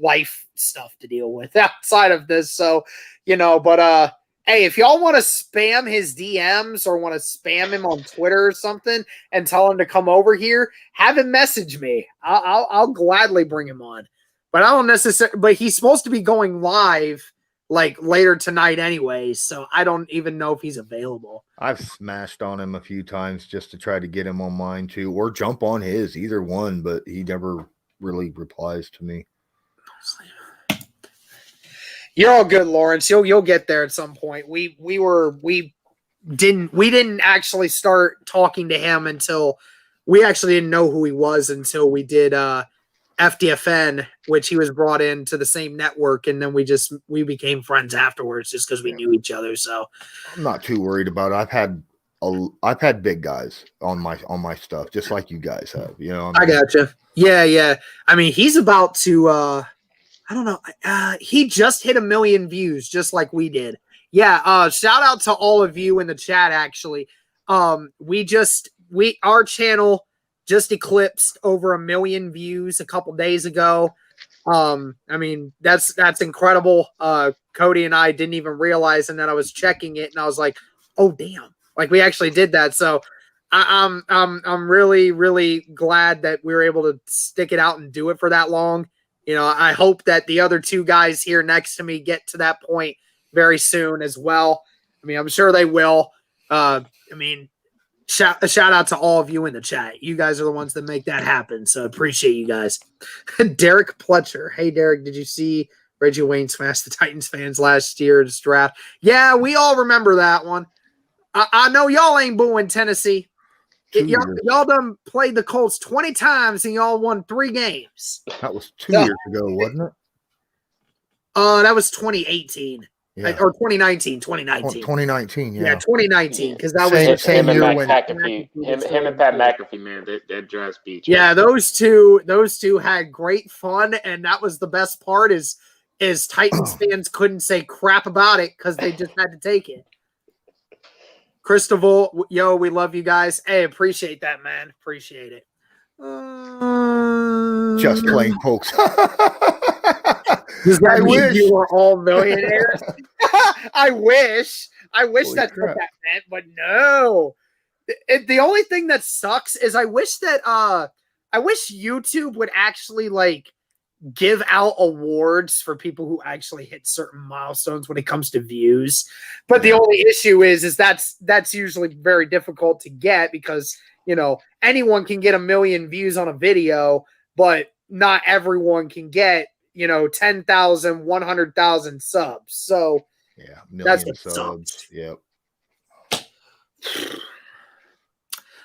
life stuff to deal with outside of this. So, but hey, if y'all want to spam his DMs or want to spam him on Twitter or something and tell him to come over here, have him message me. I'll gladly bring him on. But I don't necessarily. But he's supposed to be going live like later tonight anyway, so I don't even know if he's available. I've smashed on him a few times just to try to get him on mine too, or jump on his, either one. But he never really replies to me. You're all good, Lawrence. You'll get there at some point. We didn't actually start talking to him until we actually didn't know who he was until we did FDFN, which he was brought into the same network, and then we became friends afterwards just because we knew each other. So I'm not too worried about it. I've had big guys on my stuff, just like you guys have. I gotcha. Yeah. I mean, he's about to. I don't know. He just hit 1 million views, just like we did. Yeah. Shout out to all of you in the chat. Actually, our channel just eclipsed over 1 million views a couple days ago. I mean, that's incredible. Cody and I didn't even realize, and then I was checking it, and I was like, "Oh damn!" Like we actually did that. So I'm really, really glad that we were able to stick it out and do it for that long. I hope that the other two guys here next to me get to that point very soon as well. I mean, I'm sure they will. I mean, shout out to all of you in the chat. You guys are the ones that make that happen. So appreciate you guys. Derek Pletcher. Hey, Derek, did you see Reggie Wayne smash the Titans fans last year's draft? Yeah, we all remember that one. I know y'all ain't booing Tennessee. Y'all done played the Colts 20 times and y'all won 3 games. That was 2 years ago, wasn't it? That was 2018. Yeah. Or 2019. 2019. 2019, yeah. Yeah, 2019, because that Same- was same him and year Matt when- McAfee. Him and Pat McAfee, man, that draft speech. Yeah, those two had great fun, and that was the best part is Titans fans couldn't say crap about it because they just had to take it. Cristobal, yo, we love you guys. Hey, appreciate that, man. Appreciate it. Just playing folks. Does that I mean wish. you were all millionaires? I wish Holy that's crap. what that meant, but no. The only thing that sucks is I wish YouTube would actually like give out awards for people who actually hit certain milestones when it comes to views. But the only issue is that's usually very difficult to get because, you know, anyone can get 1 million views on a video, but not everyone can get, you know, 10,000, 100,000 subs. So Yeah, that's million what subs. sucks. Yep.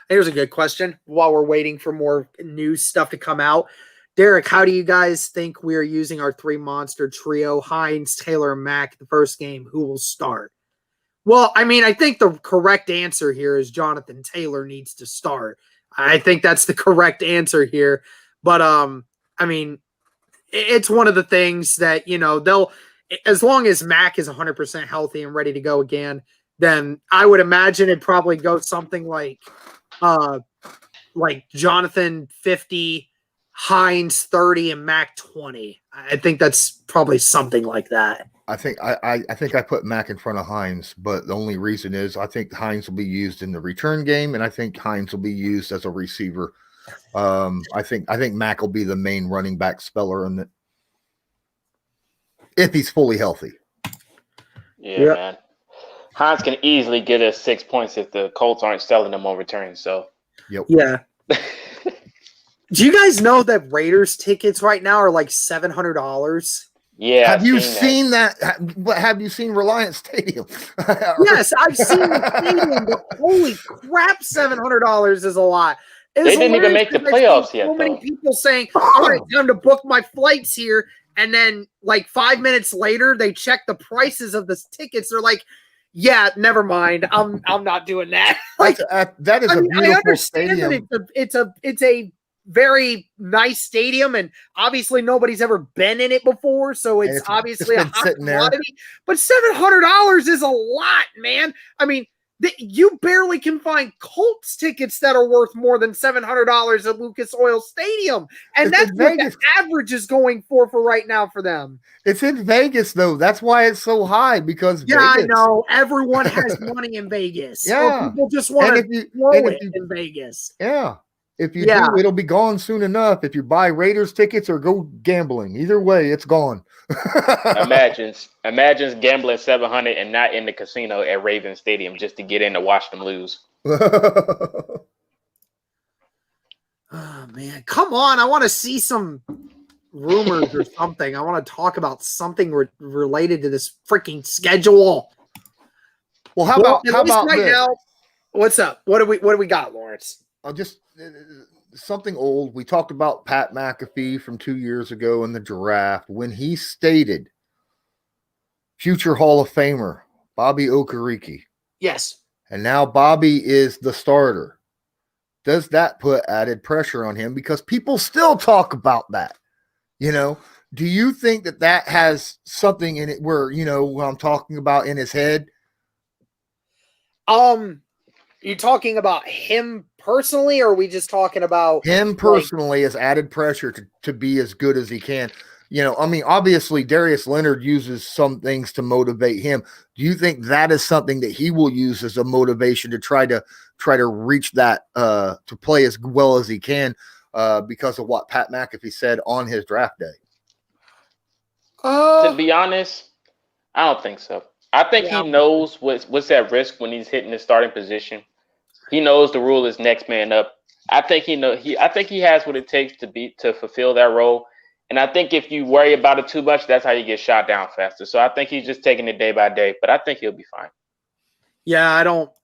Here's a good question while we're waiting for more news stuff to come out. Derek, how do you guys think we are using our 3 monster trio, Hines, Taylor, and Mack, the first game? Who will start? Well, I mean, I think the correct answer here is Jonathan Taylor needs to start. I think that's the correct answer here. But, I mean, it's one of the things that, you know, as long as Mack is 100% healthy and ready to go again, then I would imagine it'd probably go something like Jonathan 50, Hines 30, and Mack 20. I think that's probably something like that. I think I put Mack in front of Hines, but the only reason is I think Hines will be used in the return game, and I think Hines will be used as a receiver. I think Mack will be the main running back speller in it if he's fully healthy. Yeah, man. Hines can easily get us 6 points if the Colts aren't selling them on return. So, yeah. Do you guys know that Raiders tickets right now are like $700? yeah. Have you seen that? Have you seen Reliance Stadium? Yes, I've seen the stadium, but holy crap, $700 is a lot. It's They didn't even hilarious make the because I've playoffs seen yet, So many though. people saying, all right, time to book my flights here. And then like 5 minutes later, they check the prices of the tickets. They're like, yeah, never mind. I'm not doing that. Like, that is a beautiful I understand stadium. that it's a very nice stadium, and obviously nobody's ever been in it before, so it's obviously a been hot sitting there. commodity. But $700 is a lot, man. I mean, you barely can find Colts tickets that are worth more than $700 at Lucas Oil Stadium, and It's that's in what Vegas. the average is going for right now for them. It's in Vegas, though. That's why it's so high because Yeah, Vegas. I know. Everyone has money in Vegas. Yeah. Or people just want And to throw it in Vegas. Yeah. If you Yeah. do, it'll be gone soon enough. If you buy Raiders tickets or go gambling, either way, it's gone. Imagine gambling 700 and not in the casino at Ravens Stadium just to get in to watch them lose. Oh man, come on! I want to see some rumors or something. I want to talk about something related to this freaking schedule. Well, how about right this? now? What's up? What do we got, Lawrence? I'll just something old. We talked about Pat McAfee from 2 years ago in the draft when he stated future Hall of Famer Bobby Okereke, Yes. and now Bobby is the starter. Does that put added pressure on him? Because people still talk about that. You know, do you think that has something in it where, you know, what I'm talking about in his head? You talking about him personally, or are we just talking about Him personally has added pressure to be as good as he can. You know, I mean, obviously Darius Leonard uses some things to motivate him. Do you think that is something that he will use as a motivation to try to reach that to play as well as he can because of what Pat McAfee said on his draft day? To be honest, I don't think so. I think he knows what's at risk when he's hitting the starting position. He knows the rule is next man up. I think I think he has what it takes to fulfill that role. And I think if you worry about it too much, that's how you get shot down faster. So I think he's just taking it day by day, but I think he'll be fine. Yeah,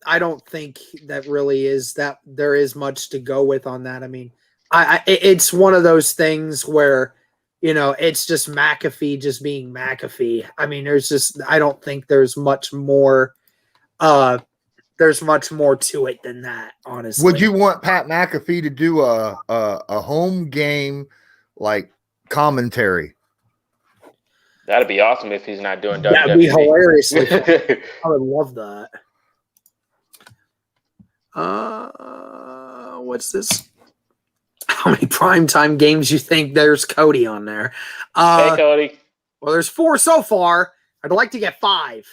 I don't think that really is that there is much to go with on that. I mean, it's one of those things where, it's just McAfee just being McAfee. I mean, I don't think there's much more to it than that, honestly. Would you want Pat McAfee to do a home game like commentary? That'd be awesome if he's not doing WWE. That'd be hilariously fun. I would love that. What's this? How many primetime games you think there's Cody on there? Hey, Cody. Well, there's 4 so far. I'd like to get 5.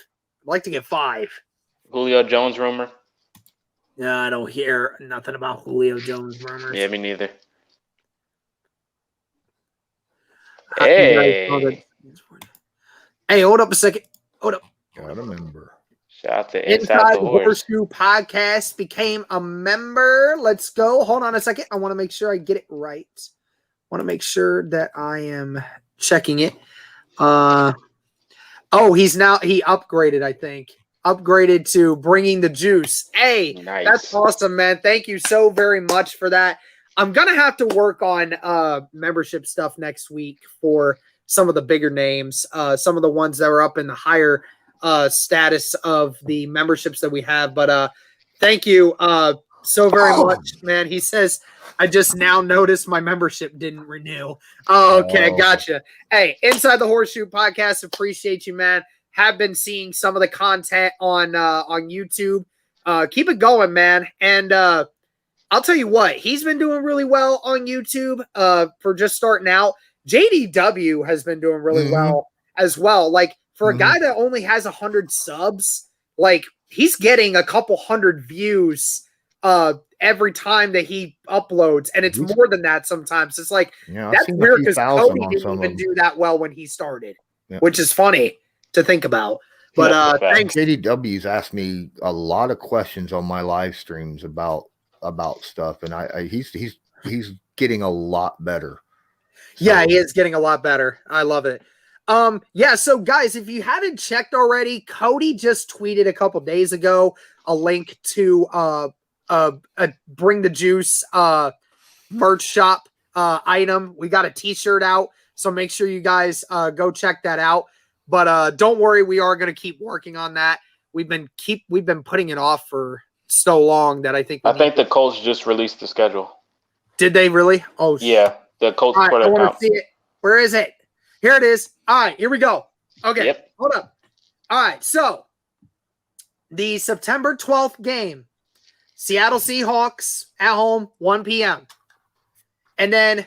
Julio Jones rumor. Yeah, I don't hear nothing about Julio Jones rumors. Yeah, me neither. Hey, hold up a second. Hold up. Gotta remember. shout out to Inside the the Horseshoe Podcast became a member. Let's go. Hold on a second. I want to make sure I get it right. I want to make sure that I am checking it. He upgraded, I think. Upgraded to bringing the juice. Hey, Nice. That's awesome, man. Thank you so very much for that. I'm going to have to work on membership stuff next week for some of the bigger names, some of the ones that are up in the higher status of the memberships that we have. But thank you so very much, man. He says, I just now noticed my membership didn't renew. Okay, gotcha. Hey, Inside the Horseshoe Podcast, appreciate you, man. Have been seeing some of the content on YouTube. Keep it going, man. And I'll tell you what, he's been doing really well on YouTube for just starting out. JDW has been doing really well as well. Like, for a guy that only has 100 subs, like, he's getting a couple hundred views every time that he uploads, and it's more than that sometimes. It's like, that's weird because Cody didn't even do that well when he started, which is funny to think about. But thanks. JDW's asked me a lot of questions on my live streams about stuff, and he's getting a lot better. Yeah, he is getting a lot better. I love it. So guys, if you haven't checked already, Cody just tweeted a couple days ago a link to a Bring the Juice merch shop item. We got a t-shirt out, so make sure you guys go check that out. But don't worry, we are going to keep working on that. We've been putting it off for so long that I think the Colts just released the schedule. Did they really? Oh yeah, the Colts Twitter account. I want to see it. Where is it? Here it is. All right, here we go. Okay, Hold up. All right, so the September 12th game, Seattle Seahawks at home, 1 p.m. And then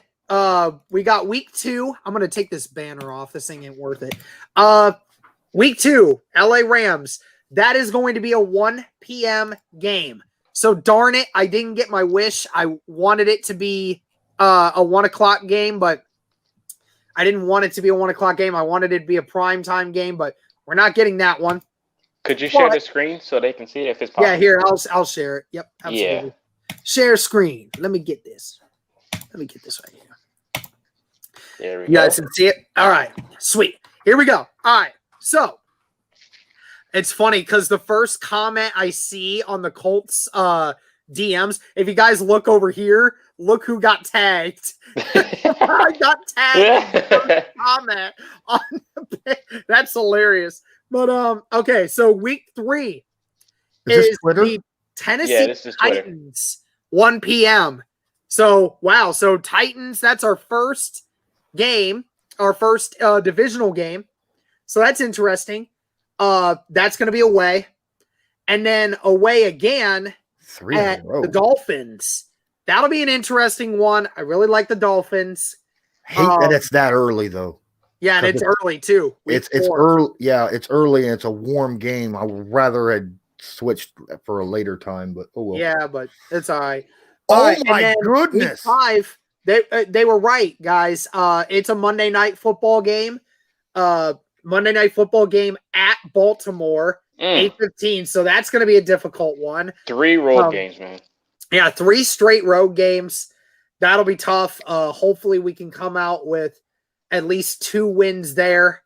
we got week 2. I'm going to take this banner off. This thing ain't worth it. Week 2, LA Rams. That is going to be a 1 p.m. game. So darn it, I didn't get my wish. I wanted it to be a 1 o'clock game, but I didn't want it to be a 1 o'clock game. I wanted it to be a primetime game, but we're not getting that one. Could you share the screen so they can see it if it's possible? Yeah, here, I'll share it. Yep, absolutely. Yeah. Share screen. Let me get this. Let me get this right here. There we You guys can see it? All right, sweet. Here we go. All right, so it's funny because the first comment I see on the Colts DMs, if you guys look over here, look who got tagged. I got tagged. Comment on that's hilarious. But okay, so week 3 is the Tennessee Titans, 1 p.m. So wow, so Titans, that's our first game, our first divisional game. So that's interesting. That's going to be away. And then away again at the Dolphins. That'll be an interesting one. I really like the Dolphins. I hate that it's that early, though. Yeah, and it's early, too. It's early. Yeah, it's early, and it's a warm game. I would rather had switched for a later time, but oh well. Yeah, but it's all right. Oh, my goodness. Week 5, they were right, guys. It's a Monday Night Football game. Monday Night Football game at Baltimore, 8:15. So that's going to be a difficult one. 3 road games, man. Yeah, 3 straight road games. That'll be tough. Hopefully we can come out with at least 2 wins there.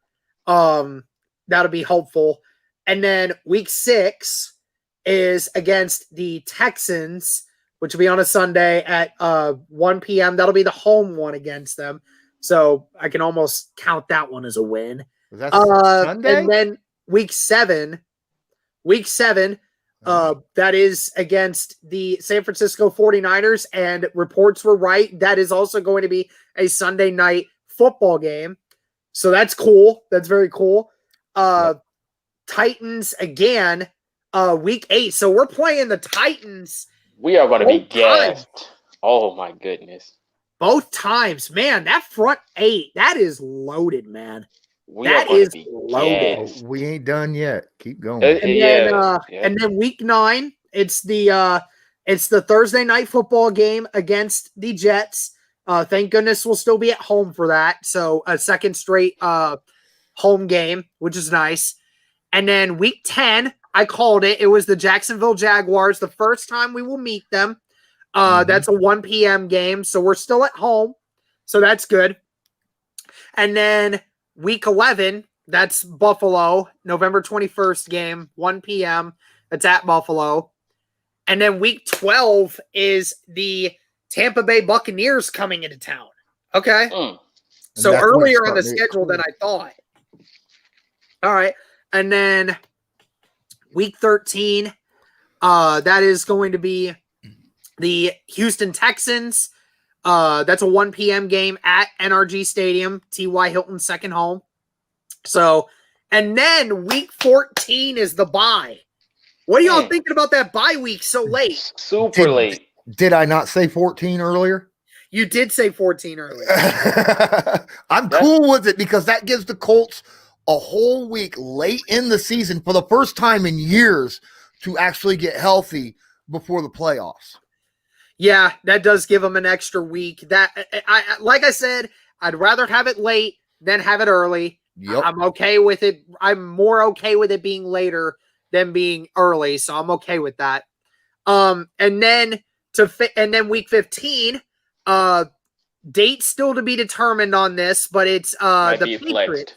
That'll be hopeful. And then week 6 is against the Texans, which will be on a Sunday at 1 p.m. That'll be the home one against them. So I can almost count that one as a win. Was that Sunday? And then week seven, that is against the San Francisco 49ers, and reports were right. That is also going to be a Sunday night football game. So that's cool. That's very cool. Titans again, week 8. So we're playing the Titans. We are going to be gassed. Oh my goodness. Both times. Man, that front 8, that is loaded, man. That is loaded. Oh, we ain't done yet. Keep going. And then week 9, it's the Thursday night football game against the Jets. Thank goodness we'll still be at home for that. So a second straight home game, which is nice. And then week 10, I called it. It was the Jacksonville Jaguars. The first time we will meet them. That's a 1 p.m. game. So we're still at home. So that's good. And then week 11, that's Buffalo, November 21st game, 1 p.m. That's at Buffalo. And then week 12 is the Tampa Bay Buccaneers coming into town. Okay. So earlier on the schedule than I thought. All right. And then week 13, that is going to be the Houston Texans. That's a 1 p.m. game at NRG Stadium, T.Y. Hilton's second home. So, and then week 14 is the bye. What are y'all thinking about that bye week so late? Super late. Did I not say 14 earlier? You did say 14 earlier. I'm cool with it because that gives the Colts a whole week late in the season for the first time in years to actually get healthy before the playoffs. Yeah, that does give them an extra week. That I like I said, I'd rather have it late than have it early. Yep. I'm okay with it. I'm more okay with it being later than being early, so I'm okay with that. And then week 15, date still to be determined on this, but it's the Patriots.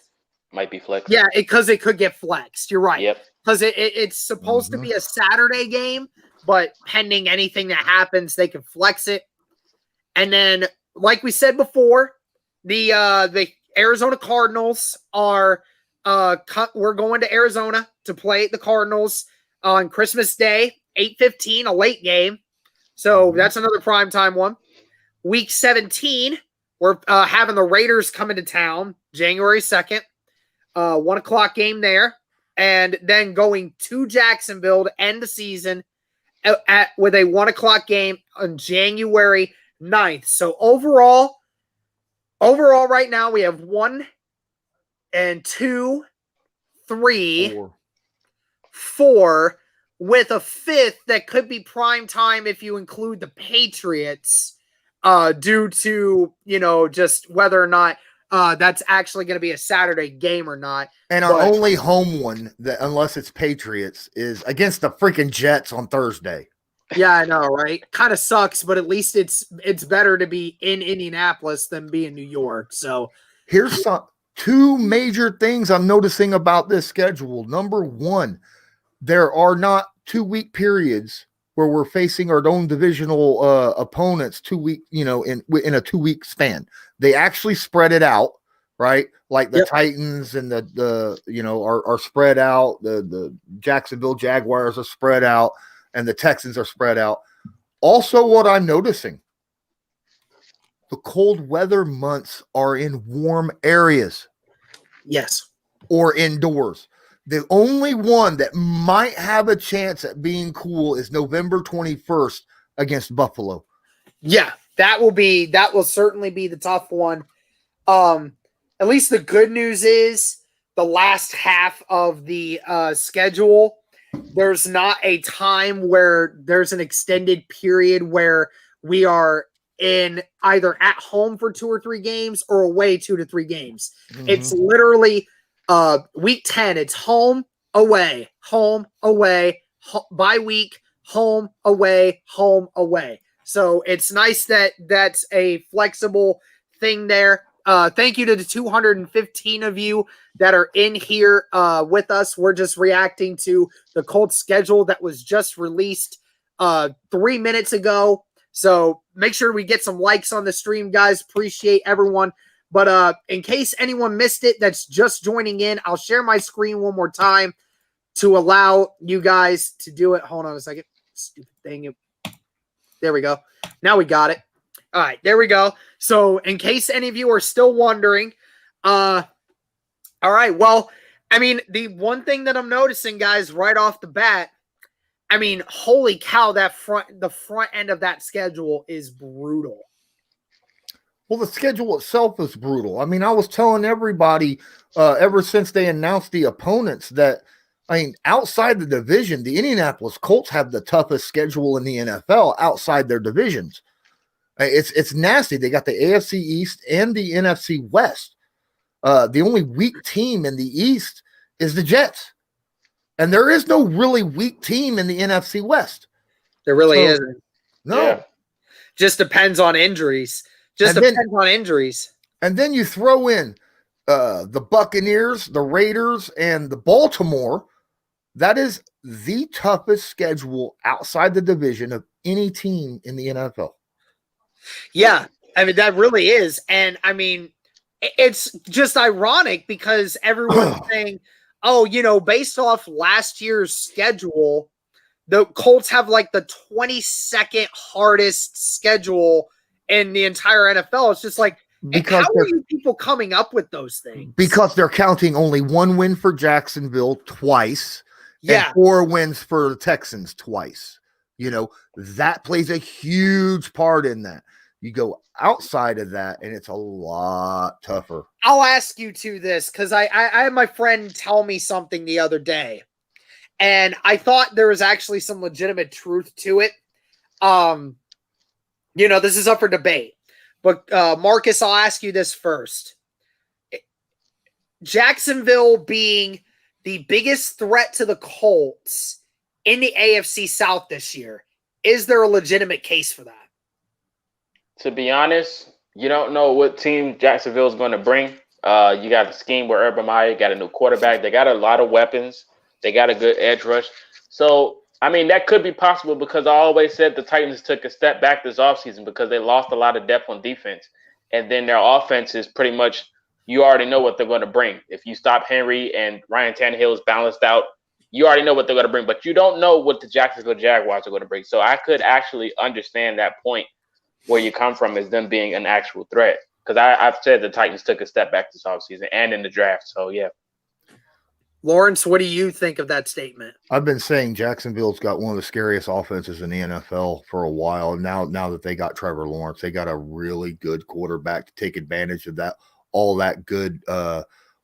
Might be flexed. Yeah, because it could get flexed. You're right. Yep. Because it's supposed to be a Saturday game, but pending anything that happens, they can flex it. And then, like we said before, the Arizona Cardinals are we're going to Arizona to play the Cardinals on Christmas Day, 8:15, a late game. So that's another primetime one. Week 17, we're having the Raiders come into town January 2nd. 1 o'clock game there. And then going to Jacksonville to end the season with a 1 o'clock game on January 9th. So overall right now we have 1 and 2, 3, 4 with a 5th that could be prime time if you include the Patriots due to, just whether or not that's actually going to be a Saturday game or not. And our only home one, that unless it's Patriots, is against the freaking Jets on Thursday. Yeah, I know, right? Kind of sucks, but at least it's better to be in Indianapolis than be in New York. So here's two major things I'm noticing about this schedule. Number one, there are not 2-week periods where we're facing our own divisional opponents 2 week, in a 2-week span. They actually spread it out, right? Like the Titans and are spread out. The Jacksonville Jaguars are spread out, and the Texans are spread out. Also, what I'm noticing, the cold weather months are in warm areas. Yes. Or indoors. The only one that might have a chance at being cool is November 21st against Buffalo. Yeah, that will certainly be the tough one. At least the good news is the last half of the schedule, there's not a time where there's an extended period where we are in either at home for 2 or 3 games or away 2 to 3 games. Mm-hmm. It's literally week 10, it's home, away, bye week, home, away. So it's nice that that's a flexible thing there. thank you to the 215 of you that are in here with us. We're just reacting to the Colts schedule that was just released 3 minutes ago. So make sure we get some likes on the stream, guys. Appreciate everyone. But in case anyone missed it that's just joining in, I'll share my screen one more time to allow you guys to do it. Hold on a second. Stupid thing. There we go. Now we got it. All right, there we go. So in case any of you are still wondering, all right, well, I mean, the one thing that I'm noticing, guys, right off the bat, I mean, holy cow, the front end of that schedule is brutal. Well, the schedule itself is brutal. I mean, I was telling everybody ever since they announced the opponents that, I mean, outside the division, the Indianapolis Colts have the toughest schedule in the NFL outside their divisions. It's nasty. They got the AFC East and the NFC West. The only weak team in the East is the Jets. And there is no really weak team in the NFC West. There really isn't. No. Yeah. Just depends on injuries. Depends on injuries. And then you throw in the Buccaneers, the Raiders, and the Baltimore. That is the toughest schedule outside the division of any team in the NFL. Yeah, I mean, that really is. And, I mean, it's just ironic because everyone's saying, oh, you know, based off last year's schedule, the Colts have like the 22nd hardest schedule in the entire NFL. It's just like, Because how are you people coming up with those things? Because they're counting only one win for Jacksonville twice, Yeah. and 4 wins for the Texans twice. You know, that plays a huge part in that. You go outside of that, and it's a lot tougher. I'll ask you to this because I had my friend tell me something the other day, and I thought there was actually some legitimate truth to it. You know, this is up for debate, but Marcus, I'll ask you this first. Jacksonville being the biggest threat to the Colts in the AFC South this year, is there a legitimate case for that? To be honest, you don't know what team Jacksonville is going to bring. You got the scheme where Urban Meyer got a new quarterback. They got a lot of weapons. They got a good edge rush. So, I mean, that could be possible because I always said the Titans took a step back this offseason because they lost a lot of depth on defense. And then their offense is pretty much, you already know what they're going to bring. If you stop Henry and Ryan Tannehill is balanced out, you already know what they're going to bring. But you don't know what the Jacksonville Jaguars are going to bring. So I could actually understand that point where you come from as them being an actual threat. Because I've said the Titans took a step back this offseason and in the draft. So, yeah. Lawrence, what do you think of that statement? I've been saying Jacksonville's got one of the scariest offenses in the NFL for a while. Now that they got Trevor Lawrence, they got a really good quarterback to take advantage of that, all that good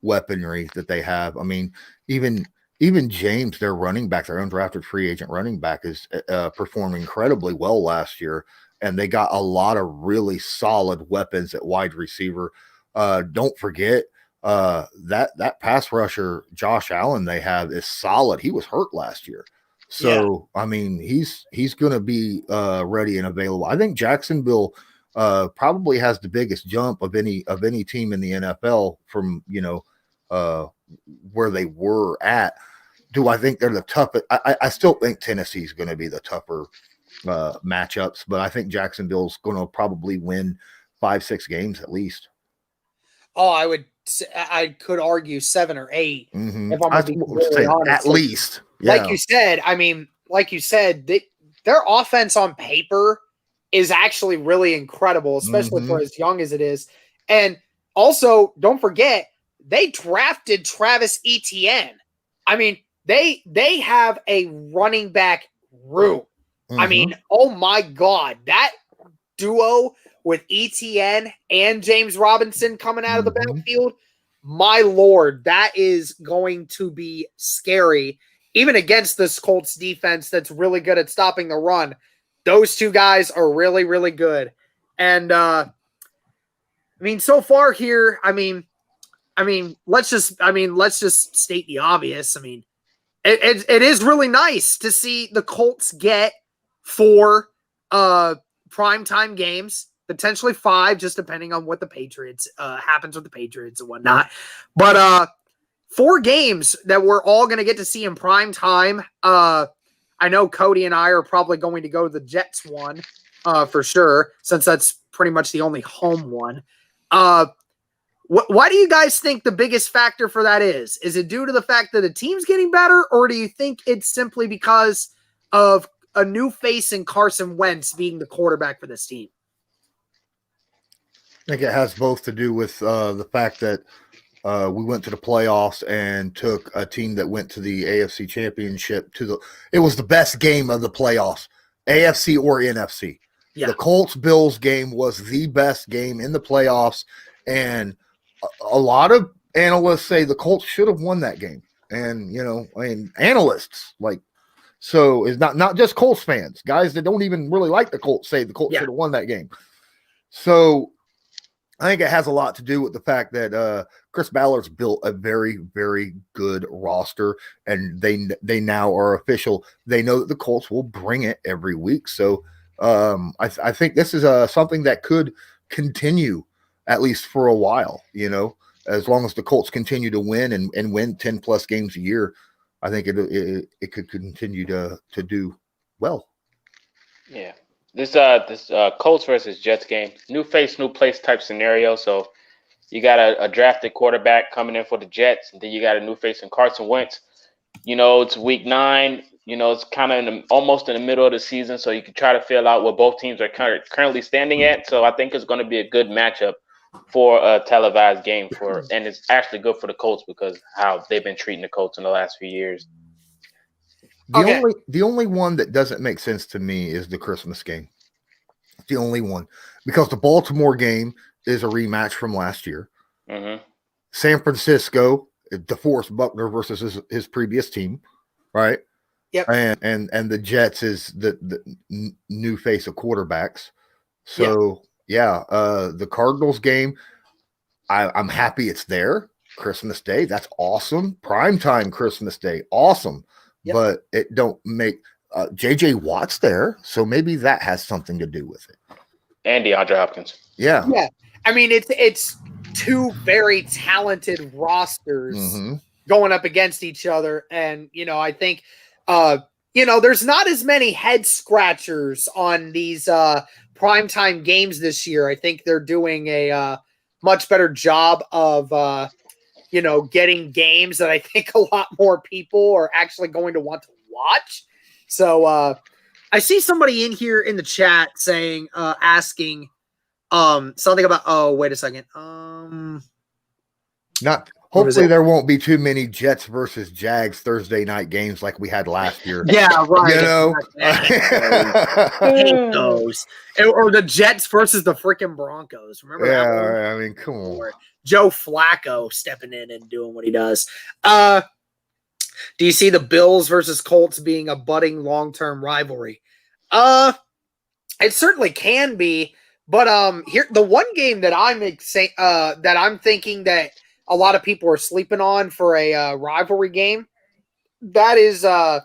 weaponry that they have. I mean, even James, their running back, their undrafted free agent running back, is performed incredibly well last year. And they got a lot of really solid weapons at wide receiver. Don't forget that pass rusher, Josh Allen, they have is solid. He was hurt last year. So, yeah. I mean, he's going to be ready and available. I think Jacksonville probably has the biggest jump of any team in the NFL from, you know, where they were at. Do I think they're the toughest? I still think Tennessee's going to be the tougher matchups, but I think Jacksonville's going to probably win 5-6 games at least. Oh, I could argue 7 or 8. Mm-hmm. If I'm going to be really honest. At least. Yeah. Like you said, their offense on paper is actually really incredible, especially for as young as it is. And also, don't forget, they drafted Travis Etienne. I mean, they have a running back room. I mean, oh my God, that duo with Etienne and James Robinson coming out of the backfield, my Lord, that is going to be scary. Even against this Colts defense that's really good at stopping the run, those two guys are really, really good. And I mean, so far here, I mean, let's just state the obvious. I mean, it is really nice to see the Colts get 4 primetime games. potentially 5, just depending on what the Patriots happens with the Patriots and whatnot. But 4 games that we're all going to get to see in prime time. I know Cody and I are probably going to go to the Jets one for sure, since that's pretty much the only home one. Why do you guys think the biggest factor for that is? Is it due to the fact that the team's getting better, or do you think it's simply because of a new face in Carson Wentz being the quarterback for this team? I think it has both to do with the fact that we went to the playoffs and took a team that went to the AFC Championship it was the best game of the playoffs, AFC or NFC. Yeah. The Colts-Bills game was the best game in the playoffs, and a lot of analysts say the Colts should have won that game. And, analysts, so it's not just Colts fans. Guys that don't even really like the Colts say the Colts should have won that game. So I think it has a lot to do with the fact that Chris Ballard's built a very, very good roster, and they now are official. They know that the Colts will bring it every week. So I think this is something that could continue at least for a while, as long as the Colts continue to win and win 10 plus games a year. I think it could continue to do well. Yeah. This Colts versus Jets game, new face, new place type scenario. So you got a drafted quarterback coming in for the Jets, and then you got a new face in Carson Wentz. It's week 9. It's kind of almost in the middle of the season, so you can try to feel out where both teams are currently standing at. So I think it's going to be a good matchup for a televised game and it's actually good for the Colts because how they've been treating the Colts in the last few years. The only one that doesn't make sense to me is the Christmas game. The only one, because the Baltimore game is a rematch from last year. Mm-hmm. San Francisco, DeForest Buckner versus his previous team, right? Yep. And the Jets is the new face of quarterbacks. So the Cardinals game, I'm happy it's there. Christmas Day, that's awesome. Primetime Christmas Day, awesome. Yep. But it don't make J.J. Watt's there, so maybe that has something to do with it. And DeAndre Hopkins. Yeah. I mean, it's 2 very talented rosters going up against each other, and I think there's not as many head scratchers on these primetime games this year. I think they're doing a much better job of getting games that I think a lot more people are actually going to want to watch. So I see somebody in here in the chat saying, asking something about, oh, wait a second. Hopefully there won't be too many Jets versus Jags Thursday night games like we had last year. Yeah, right. I hate those. Or the Jets versus the freaking Broncos. Remember that one? I mean, come on. Or Joe Flacco stepping in and doing what he does. Do you see the Bills versus Colts being a budding long-term rivalry? It certainly can be, but here the one game that I'm thinking that a lot of people are sleeping on for a rivalry game, that is the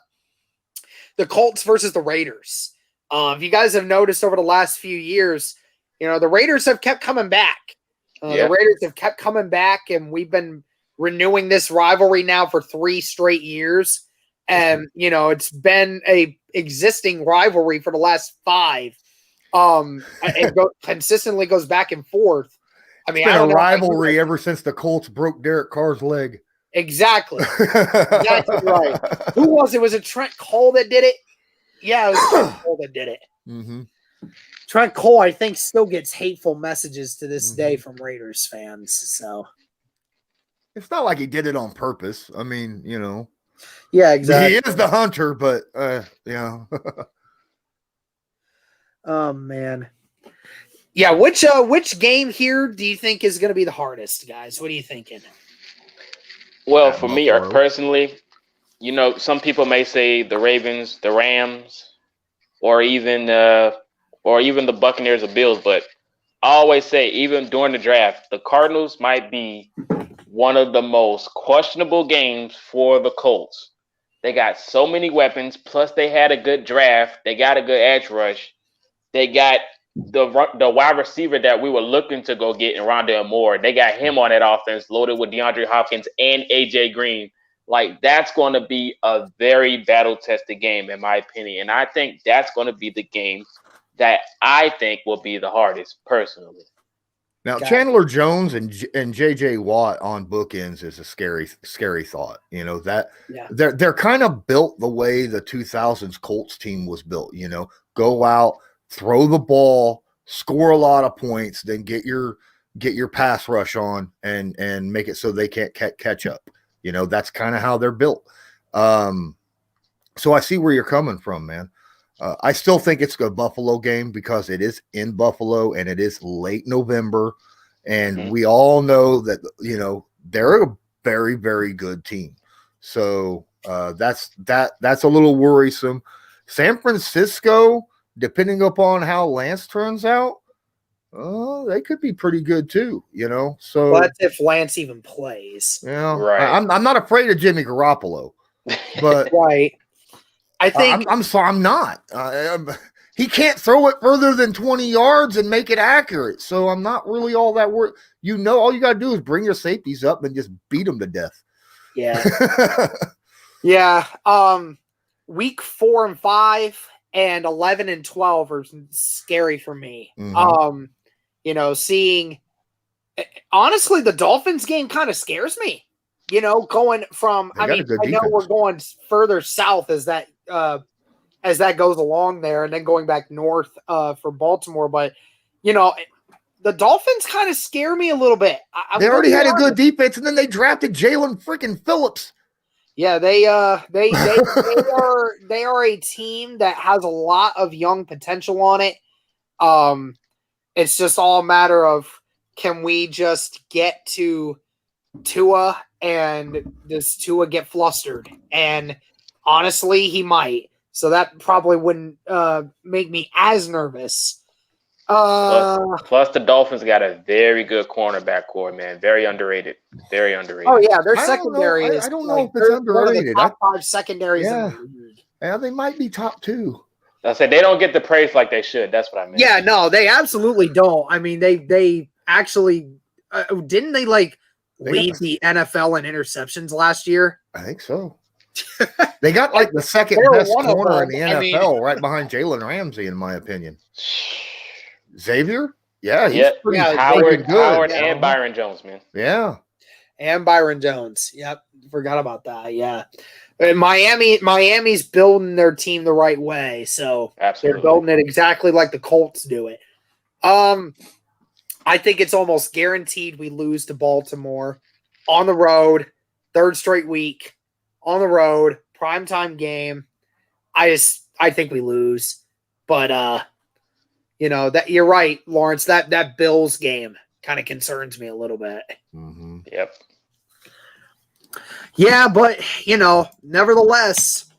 Colts versus the Raiders. If you guys have noticed over the last few years, the Raiders have kept coming back. The Raiders have kept coming back, and we've been renewing this rivalry now for 3 straight years. And, it's been a existing rivalry for the last 5. It consistently goes back and forth. I mean, it's been a rivalry ever since the Colts broke Derek Carr's leg. Exactly. Exactly right. Who was it? Was it Trent Cole that did it? Yeah, it was Trent Cole that did it. Mm-hmm. Trent Cole, I think, still gets hateful messages to this day from Raiders fans. So it's not like he did it on purpose. I mean, Yeah, exactly. He is the hunter, but Oh man. Yeah, which game here do you think is going to be the hardest, guys? What are you thinking? Well, for me personally, some people may say the Ravens, the Rams, or even the Buccaneers or Bills, but I always say, even during the draft, the Cardinals might be one of the most questionable games for the Colts. They got so many weapons, plus they had a good draft. They got a good edge rush. They got the wide receiver that we were looking to go get in Rondale Moore. They got him on that offense, loaded with DeAndre Hopkins and AJ Green. Like, that's going to be a very battle-tested game, in my opinion. And I think that's going to be the game that I think will be the hardest, personally. Now, Chandler Jones and JJ Watt on bookends is a scary thought. You know, that they're kind of built the way the 2000s Colts team was built. You know, go out, throw the ball, score a lot of points, then get your pass rush on and make it so they can't catch up. You know, that's kind of how they're built. So I see where you're coming from, man. I still think it's a Buffalo game because it is in Buffalo and it is late November. And we all know that, you know, they're a very, very good team. So that's a little worrisome. San Francisco, depending upon how Lance turns out, they could be pretty good too, you know. So that's if Lance even plays. Yeah, right. I'm not afraid of Jimmy Garoppolo, but right. I think I'm not. He can't throw it further than 20 yards and make it accurate. So I'm not really all that worried. You know, all you got to do is bring your safeties up and just beat them to death. Yeah. Yeah. Week 4 and 5 and 11 and 12 are scary for me. Mm-hmm. You know, honestly, the Dolphins game kind of scares me. You know, going from, I know we're going further south as that goes along there and then going back north for Baltimore. But, you know, the Dolphins kind of scare me a little bit. They already had a good defense, and then they drafted Jalen freaking Phillips. Yeah, they are a team that has a lot of young potential on it. It's just all a matter of, can we just get to Tua and does Tua get flustered? And honestly, he might. So that probably wouldn't make me as nervous. Plus, the Dolphins got a very good cornerback core, man. Very underrated. Very underrated. Oh, yeah. Their secondary is. I don't know if it's underrated. One of the top 5 secondaries in the league. Yeah, they might be top 2. I said they don't get the praise like they should. That's what I meant. Yeah, no, they absolutely don't. I mean, they actually didn't they lead the NFL in interceptions last year? I think so. They got like the second best corner in the NFL, right behind Jalen Ramsey, in my opinion. Xavier? Yeah, he's pretty Howard good. And Byron Jones, man. Yeah. And Byron Jones. Yep. Forgot about that. Yeah. And Miami's building their team the right way. So absolutely. They're building it exactly like the Colts do it. I think it's almost guaranteed we lose to Baltimore on the road, 3rd straight week on the road, primetime game. I think we lose, but you know, that you're right, Lawrence, that Bills game kind of concerns me a little bit. Mm-hmm. Yep. Yeah, but you know, nevertheless,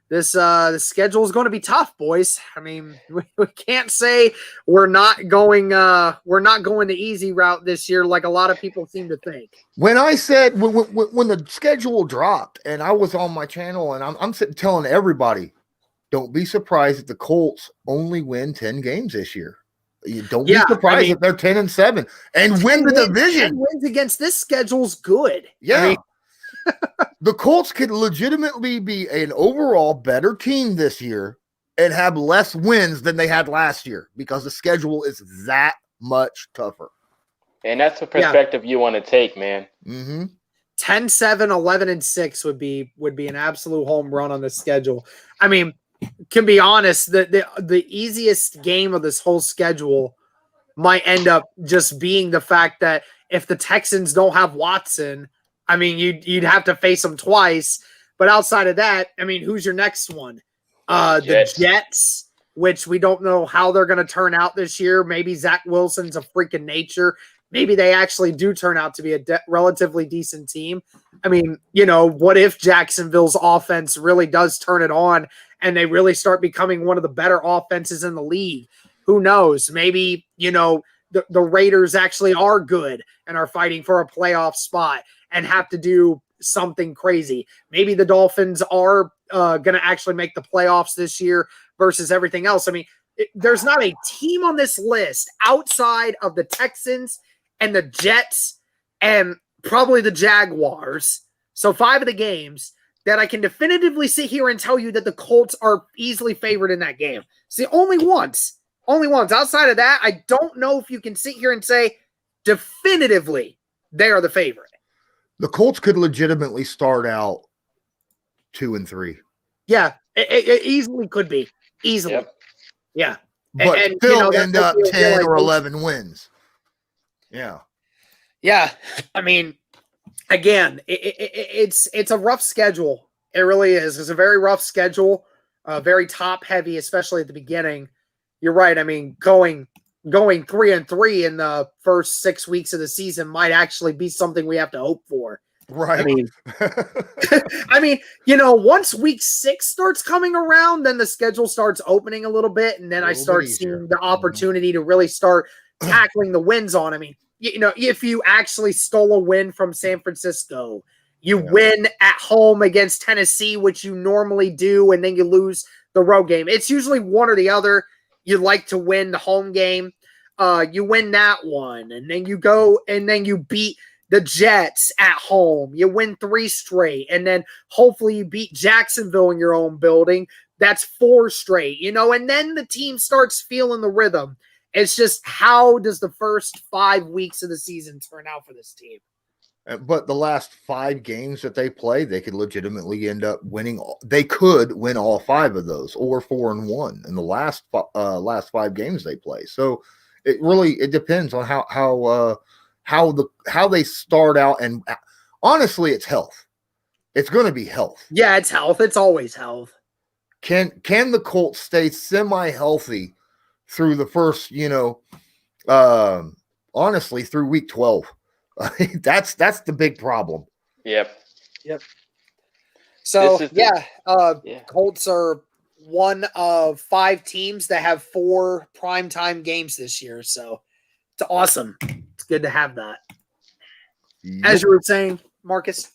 this schedule is going to be tough, boys. I mean, we can't say we're not going the easy route this year like a lot of people seem to think. When I said when the schedule dropped and I was on my channel and I'm sitting telling everybody, don't be surprised if the Colts only win 10 games this year. You don't be surprised if they're 10-7 and win the division. 10 wins against this schedule's good. Yeah. I mean, the Colts could legitimately be an overall better team this year and have less wins than they had last year because the schedule is that much tougher. And that's the perspective you want to take, man. Mm-hmm. 10-7, 11-6 would be an absolute home run on the schedule. I mean, can be honest, the easiest game of this whole schedule might end up just being the fact that if the Texans don't have Watson, I mean, you'd have to face them twice. But outside of that, I mean, who's your next one? The Jets, which we don't know how they're going to turn out this year. Maybe Zach Wilson's a freak of nature. Maybe they actually do turn out to be a relatively decent team. I mean, you know, what if Jacksonville's offense really does turn it on and they really start becoming one of the better offenses in the league? Who knows? Maybe, you know, the Raiders actually are good and are fighting for a playoff spot and have to do something crazy. Maybe the Dolphins are going to actually make the playoffs this year versus everything else. I mean, there's not a team on this list outside of the Texans and the Jets and probably the Jaguars. So 5 of the games that I can definitively sit here and tell you that the Colts are easily favored in that game. See, only once. Outside of that, I don't know if you can sit here and say definitively they are the favorite. The Colts could legitimately start out 2-3. Yeah, it easily could be. Easily. Yep. Yeah. But and still that end might up be a 10 or realization. 11 wins. Yeah. Yeah. I mean, again, it's a rough schedule. It really is. It's a very rough schedule, very top heavy, especially at the beginning. You're right. I mean, going 3-3 in the first 6 weeks of the season might actually be something we have to hope for. Right. I mean, once week 6 starts coming around, then the schedule starts opening a little bit, and then I start seeing the opportunity to really start tackling the wins on. I mean, if you actually stole a win from San Francisco, you win at home against Tennessee, which you normally do, and then you lose the road game. It's usually one or the other. You like to win the home game. You win that one, and then you go and then you beat the Jets at home. You win 3 straight, and then hopefully you beat Jacksonville in your own building. That's 4 straight, and then the team starts feeling the rhythm. It's just, how does the first 5 weeks of the season turn out for this team? But the last 5 games that they play, they could legitimately end up winning. They could win all 5 of those, or 4-1 in the last 5 games they play. So it depends on how they start out. And honestly, it's health. It's going to be health. Yeah, it's health. It's always health. Can the Colts stay semi-healthy through the first, honestly, through week 12? That's the big problem. Yep. So Colts are one of 5 teams that have 4 primetime games this year. So it's awesome. It's good to have that. As you were saying, Marcus.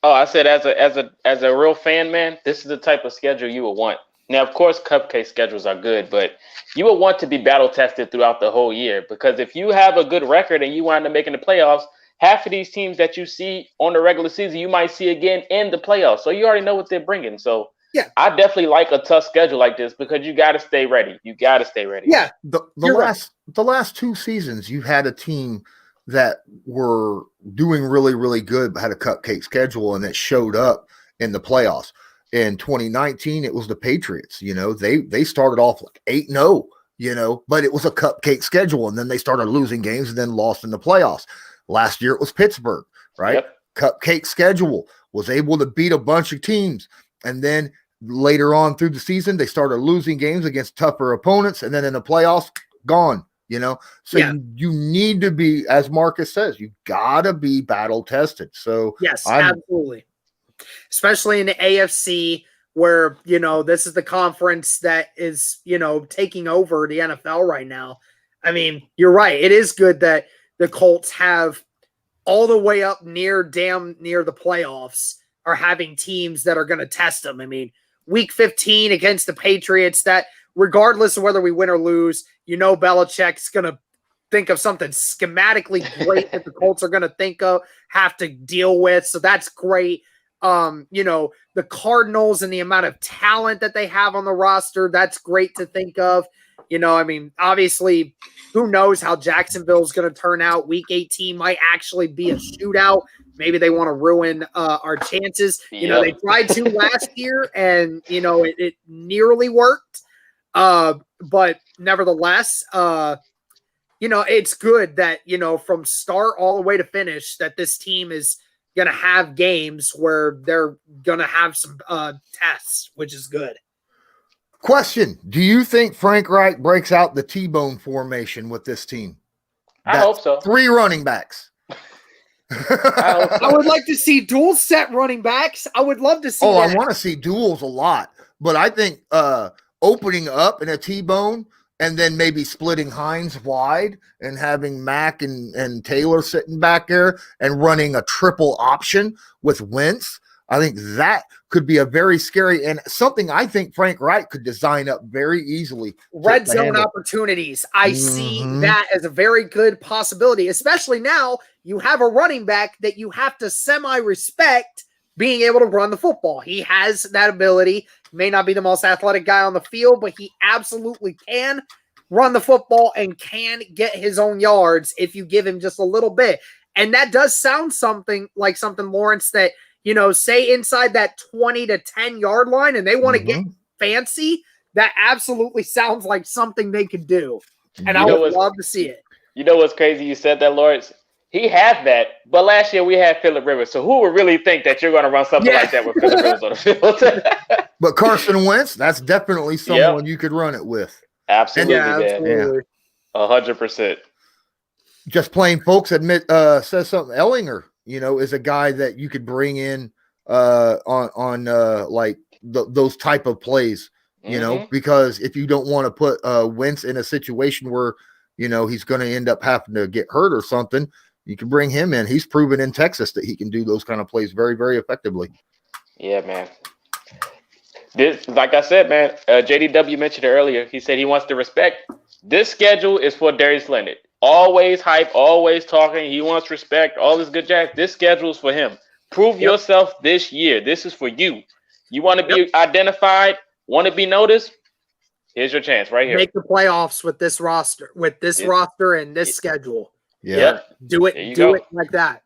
Oh, I said as a real fan, man, this is the type of schedule you would want. Now, of course, cupcake schedules are good, but you would want to be battle tested throughout the whole year, because if you have a good record and you wind up making the playoffs, half of these teams that you see on the regular season, you might see again in the playoffs. So you already know what they're bringing. So yeah, I definitely like a tough schedule like this, because you got to stay ready. Yeah. The last 2 seasons, you've had a team that were doing really, really good, but had a cupcake schedule, and it showed up in the playoffs. In 2019, it was the Patriots. They started off like 8-0, but it was a cupcake schedule, and then they started losing games and then lost in the playoffs. Last year, it was Pittsburgh, right? Yep. Cupcake schedule, was able to beat a bunch of teams. And then later on through the season, they started losing games against tougher opponents. And then in the playoffs, gone, So you need to be, as Marcus says, you got to be battle tested. So yes, absolutely. Especially in the AFC, where, this is the conference that is, taking over the NFL right now. I mean, you're right. It is good that the Colts have all the way up damn near the playoffs are having teams that are going to test them. I mean, week 15 against the Patriots, that regardless of whether we win or lose, Belichick's going to think of something schematically great that the Colts are going to have to deal with. So that's great. The Cardinals and the amount of talent that they have on the roster, that's great to think of. I mean, obviously, who knows how Jacksonville is going to turn out. Week 18 might actually be a shootout. Maybe they want to ruin our chances. They tried to last year, and, it nearly worked. But nevertheless, it's good that, from start all the way to finish, that this team is going to have games where they're going to have some tests, which is good. Question: do you think Frank Reich breaks out the T-bone formation with this team? I hope so. 3 running backs. I would like to see dual set running backs. I would love to see that. I want to see duels a lot, but I think opening up in a T-bone and then maybe splitting Hines wide and having Mack and Taylor sitting back there and running a triple option with Wentz I think that could be a very scary and something I think Frank Wright could design up very easily. Red zone opportunities. I see that as a very good possibility, especially now you have a running back that you have to semi-respect being able to run the football. He has that ability. May not be the most athletic guy on the field, but he absolutely can run the football and can get his own yards if you give him just a little bit. And that does sound something like something, Lawrence, that, you know, say inside that 20 to 10 yard line and they want to get fancy. That absolutely sounds like something they could do. And I would love to see it. You know what's crazy? You said that, Lawrence. He had that, but last year we had Phillip Rivers. So who would really think that you're going to run something like that with Phillip Rivers on the field? But Carson Wentz, that's definitely someone you could run it with. Absolutely, absolutely. 100%. Just plain folks says something. Ellinger, you know, is a guy that you could bring in on like those type of plays, you know, because if you don't want to put Wentz in a situation where, you know, he's going to end up having to get hurt or something, you can bring him in. He's proven in Texas that he can do those kind of plays very, very effectively. Yeah, man. This, like I said, man, JDW mentioned it earlier. He said he wants to respect. This schedule is for Darius Leonard. Always hype, always talking. He wants respect, all this good jazz. This schedule is for him. Prove yourself this year. This is for you. You want to be identified, want to be noticed? Here's your chance right here. Make the playoffs with this roster, and this schedule. Yeah. Do it like that.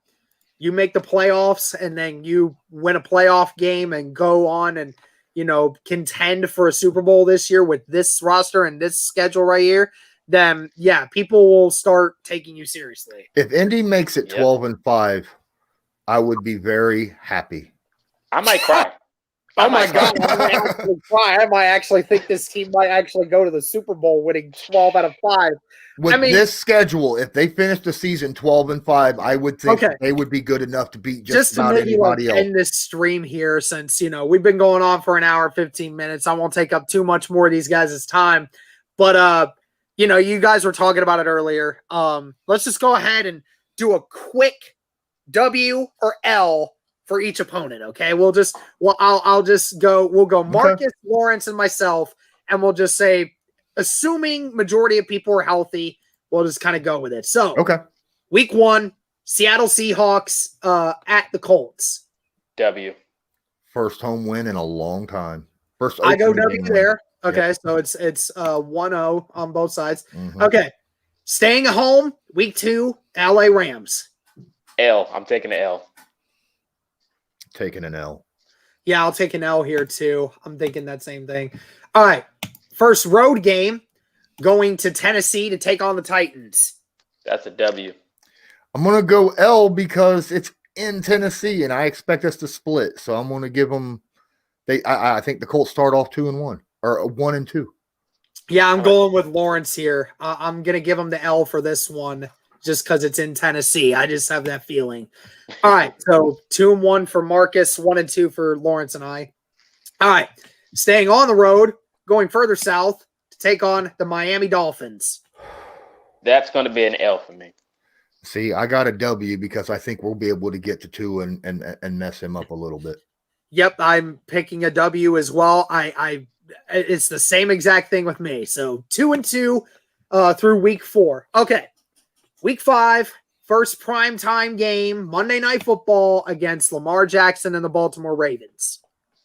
You make the playoffs and then you win a playoff game and go on and, you know, contend for a Super Bowl this year with this roster and this schedule right here. Then people will start taking you seriously. If Indy makes it 12-5, I would be very happy. I might cry. Oh my God. I might actually think this team might actually go to the Super Bowl winning 12 out of 5. With this schedule, if they finish the season 12-5, I would think they would be good enough to beat just about anybody else. End this stream here, since, you know, we've been going on for an hour, 15 minutes. I won't take up too much more of these guys' time. But, you know, you guys were talking about it earlier. Let's just go ahead and do a quick W or L for each opponent. Okay. We'll go Marcus, Lawrence, and myself, and we'll just say, assuming majority of people are healthy, we'll just kind of go with it. So, week 1, Seattle Seahawks at the Colts. W. First home win in a long time. I go W there. Okay, so it's 1-0 on both sides. Okay, staying at home, week 2, LA Rams. L. I'm taking an L. Taking an L. Yeah, I'll take an L here too. I'm thinking that same thing. All right, first road game, going to Tennessee to take on the Titans. That's a W. I'm going to go L because it's in Tennessee, and I expect us to split. So I'm going to give them I think the Colts start off 2-1 or 1-2. Yeah, I'm going with Lawrence here. I'm going to give them the L for this one just because it's in Tennessee. I just have that feeling. All right, so 2-1 for Marcus, 1-2 for Lawrence and I. All right, staying on the road, going further south to take on the Miami Dolphins. That's going to be an L for me. See, I got a W because I think we'll be able to get to 2 and mess him up a little bit. Yep, I'm picking a W as well. It's the same exact thing with me. So 2-2 through week 4. Okay, week 5, first primetime game, Monday Night Football against Lamar Jackson and the Baltimore Ravens.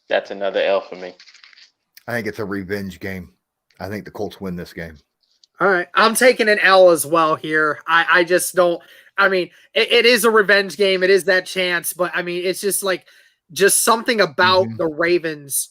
That's another L for me. I think it's a revenge game. I think the Colts win this game. All right, I'm taking an L as well here. I just don't. I mean, it is a revenge game. It is that chance, but I mean, it's just like something about the Ravens.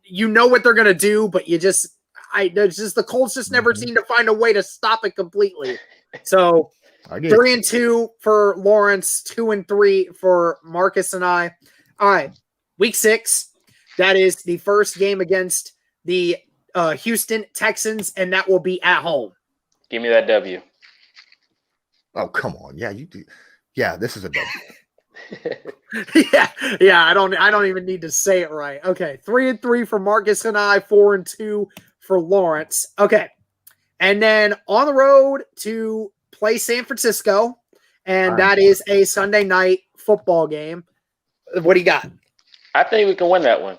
You know what they're gonna do, but the Colts just never seem to find a way to stop it completely. So 3-2 for Lawrence, 2-3 for Marcus and I. All right, week 6. That is the first game against the Houston Texans, and that will be at home. Give me that W. Oh, come on. Yeah, you do. Yeah, this is a W. yeah. I don't even need to say it right. Okay, 3-3 for Marcus and I, 4-2 for Lawrence. Okay, and then on the road to play San Francisco, and that is a Sunday night football game. What do you got? I think we can win that one.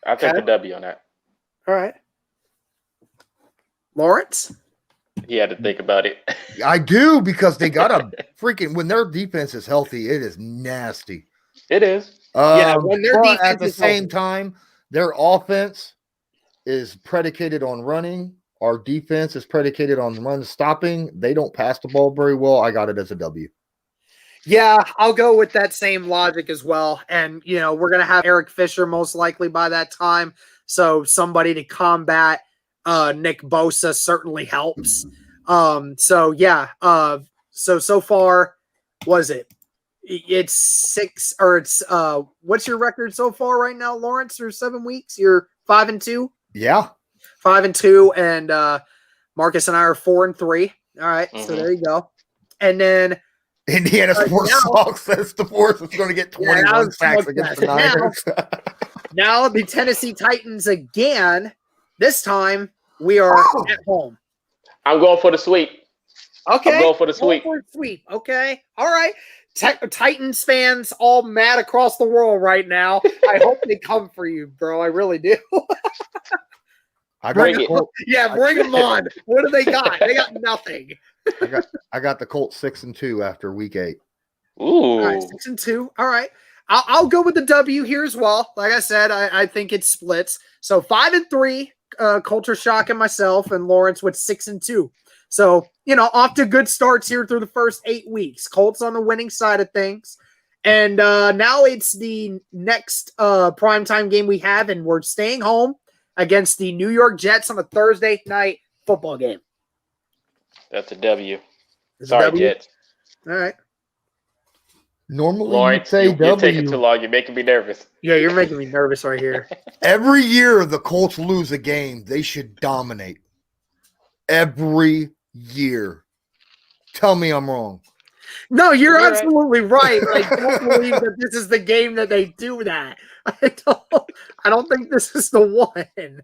I'll take Okay. the W on that. All right. Lawrence? He had to think about it. I do, because they got a freaking, when their defense is healthy, it is nasty. It is. Yeah, when their But defense at the is same healthy. time, their offense is predicated on running. Our defense is predicated on run stopping. They don't pass the ball very well. I got it as a W. Yeah, I'll go with that same logic as well. And, we're going to have Eric Fisher most likely by that time. So somebody to combat Nick Bosa certainly helps. So far, was it? It's 6 or it's what's your record so far right now, Lawrence? Through 7 weeks, you're 5-2. Yeah. 5-2, and Marcus and I are 4-3. All right, so there you go. And then Indiana Sports Talk says DeForest is going to get 21 sacks against the Niners. Now the Tennessee Titans again. This time we are at home. I'm going for the sweep. Okay. I'm going for the sweep. Sweep. Okay. All right. Titans fans all mad across the world right now. I hope they come for you, bro. I really do. Bring it. Yeah, bring them on. What do they got? They got nothing. I got the Colts 6-2 after week 8. Ooh. All right, 6-2. All right. I'll go with the W here as well. Like I said, I think it splits. So 5-3, Culture Shock and myself, and Lawrence with 6-2. So, off to good starts here through the first 8 weeks. Colts on the winning side of things. And now it's the next primetime game we have, and we're staying home against the New York Jets on a Thursday night football game. That's a W. It's Sorry, a W? Jets. All right. Normally, Lawrence, say you're taking too long. You're making me nervous. Yeah, you're making me nervous right here. Every year the Colts lose a game, they should dominate. Every year. Tell me I'm wrong. No, you're You're right. absolutely right. I don't believe that this is the game that they do that. I don't think this is the one.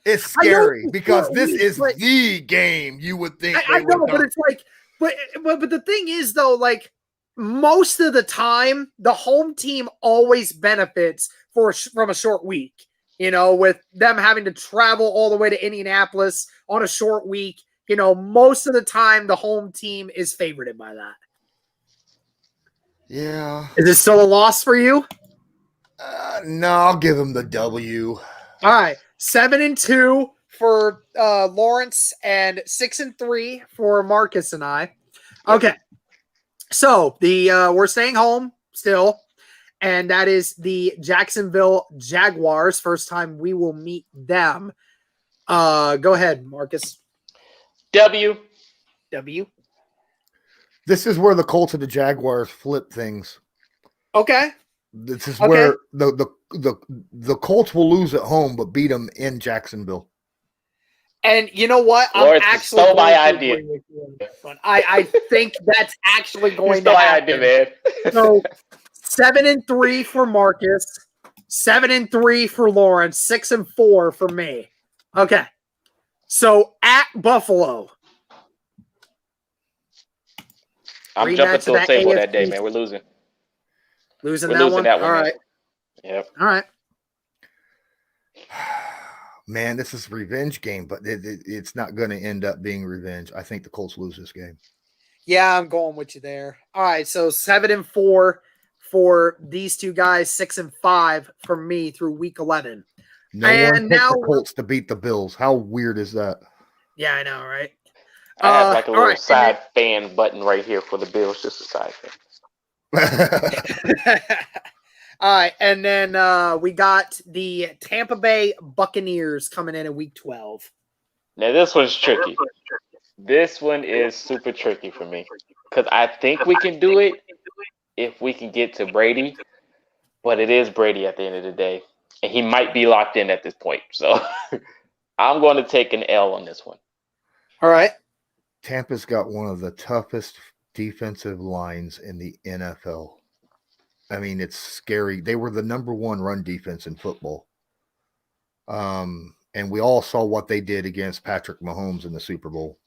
It's scary it's because not, this is but- the game you would think. I they know, would but it's like, but the thing is though, like most of the time, the home team always benefits from a short week. With them having to travel all the way to Indianapolis on a short week. Most of the time, the home team is favorited by that. Yeah. Is it still a loss for you? No, I'll give him the W. All right, 7-2 for Lawrence and 6-3 for Marcus and I. Okay, so we're staying home still, and that is the Jacksonville Jaguars. First time we will meet them. Go ahead, Marcus. W. This is where the Colts and the Jaguars flip things. Okay. This is Okay. where the Colts will lose at home, but beat them in Jacksonville. And you know what? Lawrence stole my going to idea. agree with you on this one. I think that's actually You going stole to my happen. idea, man. So 7-3 for Marcus, 7-3 for Lawrence, 6-4 for me. Okay. So at Buffalo. I'm Rematch jumping of to a that table that day, AFC. man. We're losing. Losing We're that losing one? that one, All man. right. Yep. All right. Man, this is a revenge game, but it's not going to end up being revenge. I think the Colts lose this game. Yeah, I'm going with you there. All right. So 7-4 for these two guys, 6-5 for me through week 11. No And one picked now the Colts to beat the Bills. How weird is that? Yeah, I know, right? I have like a all little right, side fan button right here for the Bills, just a side fan. All right, and then we got the Tampa Bay Buccaneers coming in week 12. Now this one's tricky. This one is super tricky for me because I think we can do it if we can get to Brady, but it is Brady at the end of the day, and he might be locked in at this point. So I'm going to take an L on this one. All right. Tampa's got one of the toughest defensive lines in the NFL. I mean, it's scary. They were the number one run defense in football. And we all saw what they did against Patrick Mahomes in the Super Bowl.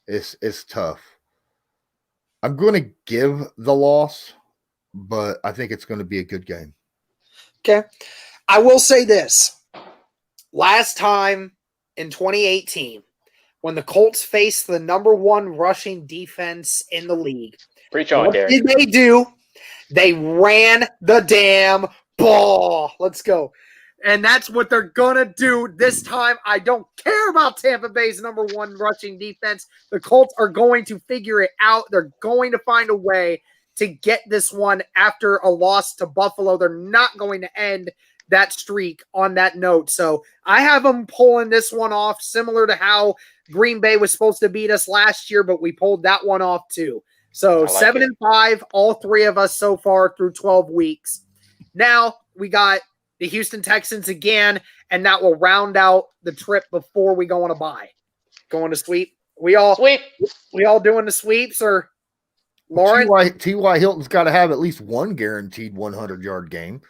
It's tough. I'm going to give the loss, but I think it's going to be a good game. Okay. I will say this. Last time in 2018, when the Colts faced the number one rushing defense in the league, Preach on, what Derek. did they do? They ran the damn ball. Let's go. And that's what they're going to do this time. I don't care about Tampa Bay's number one rushing defense. The Colts are going to figure it out. They're going to find a way to get this one after a loss to Buffalo. They're not going to end that streak on that note. So I have them pulling this one off, similar to how Green Bay was supposed to beat us last year, but we pulled that one off too. So 7-5, all three of us so far through 12 weeks. Now we got the Houston Texans again, and that will round out the trip before we go on a bye. Going to sweep. We all doing the sweeps, or Lauren? T.Y. Hilton's got to have at least one guaranteed 100-yard game.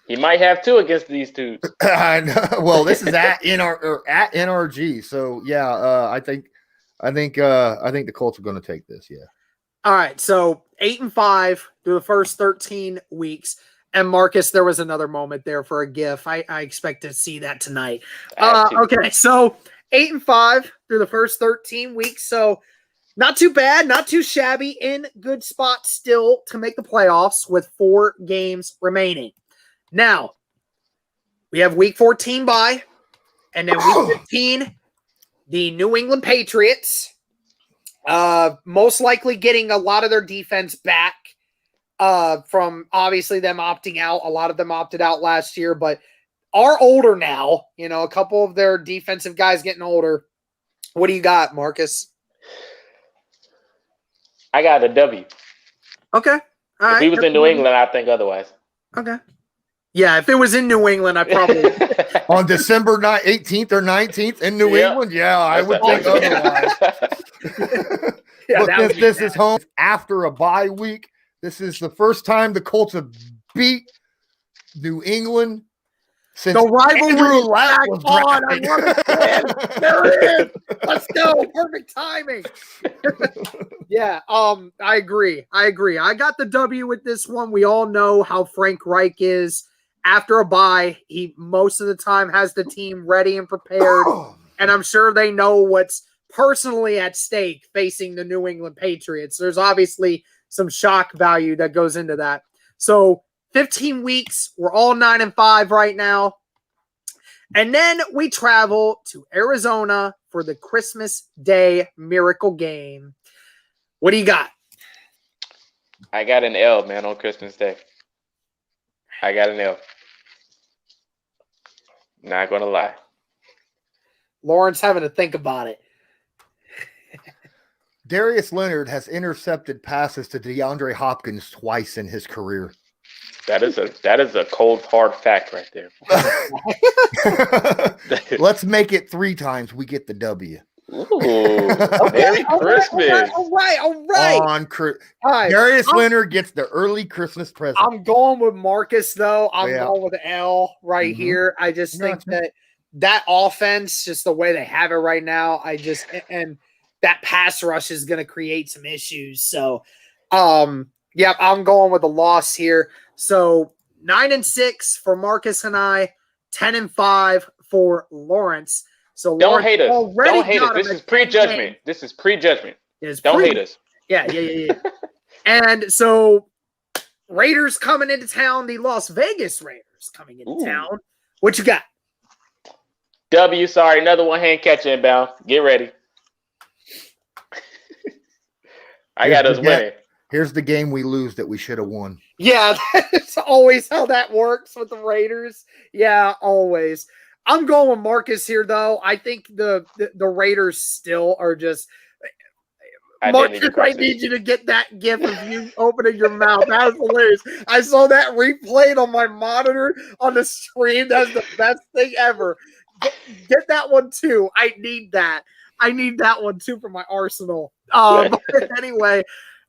He might have two against these two. I know. Well, this is at NRG, so yeah, I think the Colts are going to take this. Yeah. All right, so 8-5 through the first 13 weeks. And Marcus, there was another moment there for a GIF. I expect to see that tonight. Okay, so 8-5 through the first 13 weeks. So not too bad, not too shabby. In good spot still to make the playoffs with 4 games remaining. Now, we have week 14 bye, and then week 15, the New England Patriots, most likely getting a lot of their defense back. From obviously them opting out. A lot of them opted out last year, but are older now. You know, a couple of their defensive guys getting older. What do you got, Marcus? I got a W. Okay. All right. If he was in New England, I think otherwise. Okay. Yeah, if it was in New England, I probably on December 18th or 19th in New England. Yeah, I would think otherwise. But this is home after a bye week. This is the first time the Colts have beat New England since the rivalry was on. I love it. There it is. Let's go. Perfect timing. Yeah, I agree. I got the W with this one. We all know how Frank Reich is. After a bye, he most of the time has the team ready and prepared. And I'm sure they know what's personally at stake facing the New England Patriots. There's obviously some shock value that goes into that. So 15 weeks, we're all 9-5 right now. And then we travel to Arizona for the Christmas Day Miracle Game. What do you got? I got an L, man, on Christmas Day. I got an L. Not going to lie. Lauren's having to think about it. Darius Leonard has intercepted passes to DeAndre Hopkins twice in his career. That is a cold, hard fact right there. Let's make it 3 times. We get the W. Ooh, Merry Christmas. All right. Darius Leonard gets the early Christmas present. I'm going with Marcus, though. I'm going with L right here. I just think that offense, just the way they have it right now, and that pass rush is going to create some issues. So, I'm going with the loss here. So 9-6 for Marcus and I, 10-5 for Lawrence. So don't hate us. Don't hate us. This is prejudgment. This is prejudgment. Don't hate us. Yeah. And so Raiders coming into town, the Las Vegas Raiders coming into town. What you got? W, sorry, another one-hand catch inbound. Get ready. I got us winning. Here's the game we lose that we should have won. Yeah, that's always how that works with the Raiders. Yeah, always. I'm going with Marcus here, though. I think the Raiders still are just – Marcus, I need you to get that gif of you opening your mouth. That was hilarious. I saw that replayed on my monitor on the screen. That's the best thing ever. Get that one, too. I need that. I need that one, too, for my arsenal. Anyway,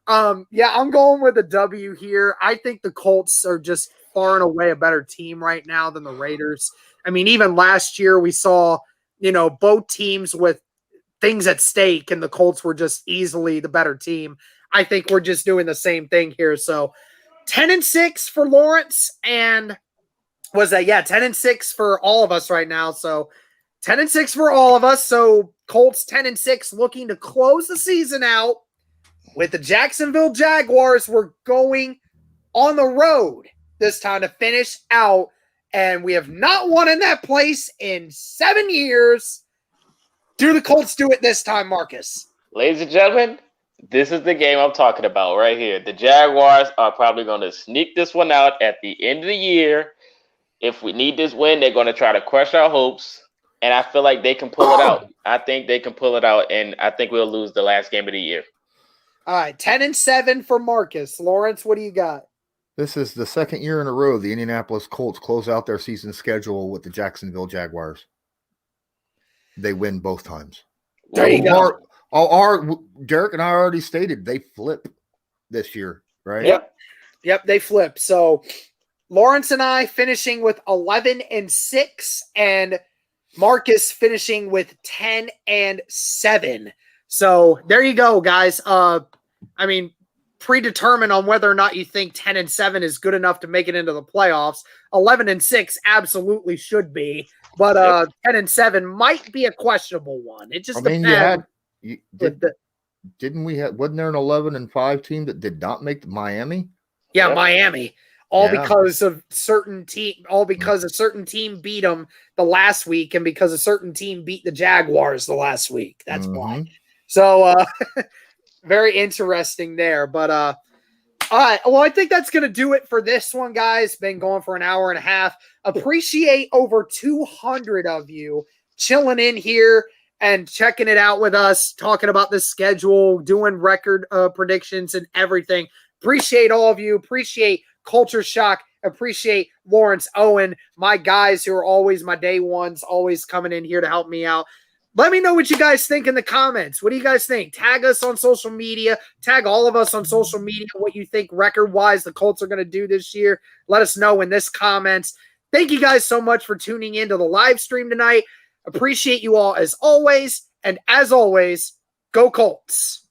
I'm going with a W here. I think the Colts are just far and away a better team right now than the Raiders. I mean, even last year we saw, both teams with things at stake, and the Colts were just easily the better team. I think we're just doing the same thing here. So 10-6 for Lawrence, and was that 10-6 for all of us right now. So 10-6 for all of us. So Colts 10-6 looking to close the season out with the Jacksonville Jaguars. We're going on the road this time to finish out, and we have not won in that place in 7 years. Do the Colts do it this time, Marcus? Ladies and gentlemen, this is the game I'm talking about right here. The Jaguars are probably going to sneak this one out at the end of the year. If we need this win, they're going to try to crush our hopes, and I feel like they can pull it out. I think they can pull it out, and I think we'll lose the last game of the year. All right, 10-7 for Marcus. Lawrence, what do you got? This is the second year in a row the Indianapolis Colts close out their season schedule with the Jacksonville Jaguars. They win both times. There you go. Derek and I already stated they flip this year, right? Yep, they flip. So Lawrence and I finishing with 11-6, and Marcus finishing with 10-7. So there you go, guys. Predetermined on whether or not you think 10-7 is good enough to make it into the playoffs. 11-6 absolutely should be, but 10-7 might be a questionable one. It just depends. Didn't we have? Wasn't there an 11-5 team that did not make Miami? Yeah, Miami. Because of certain team. All because a certain team beat them the last week, and because a certain team beat the Jaguars the last week. That's why. So, very interesting there. But all right. Well, I think that's gonna do it for this one, guys. Been going for an hour and a half. Appreciate over 200 of you chilling in here and checking it out with us, talking about the schedule, doing record predictions and everything. Appreciate all of you. Appreciate Culture Shock. Appreciate Lawrence Owen, my guys who are always my day ones, always coming in here to help me out. Let me know what you guys think in the comments. What do you guys think? Tag us on social media. Tag all of us on social media what you think record-wise the Colts are going to do this year. Let us know in this comments. Thank you guys so much for tuning into the live stream tonight. Appreciate you all as always. And as always, go Colts.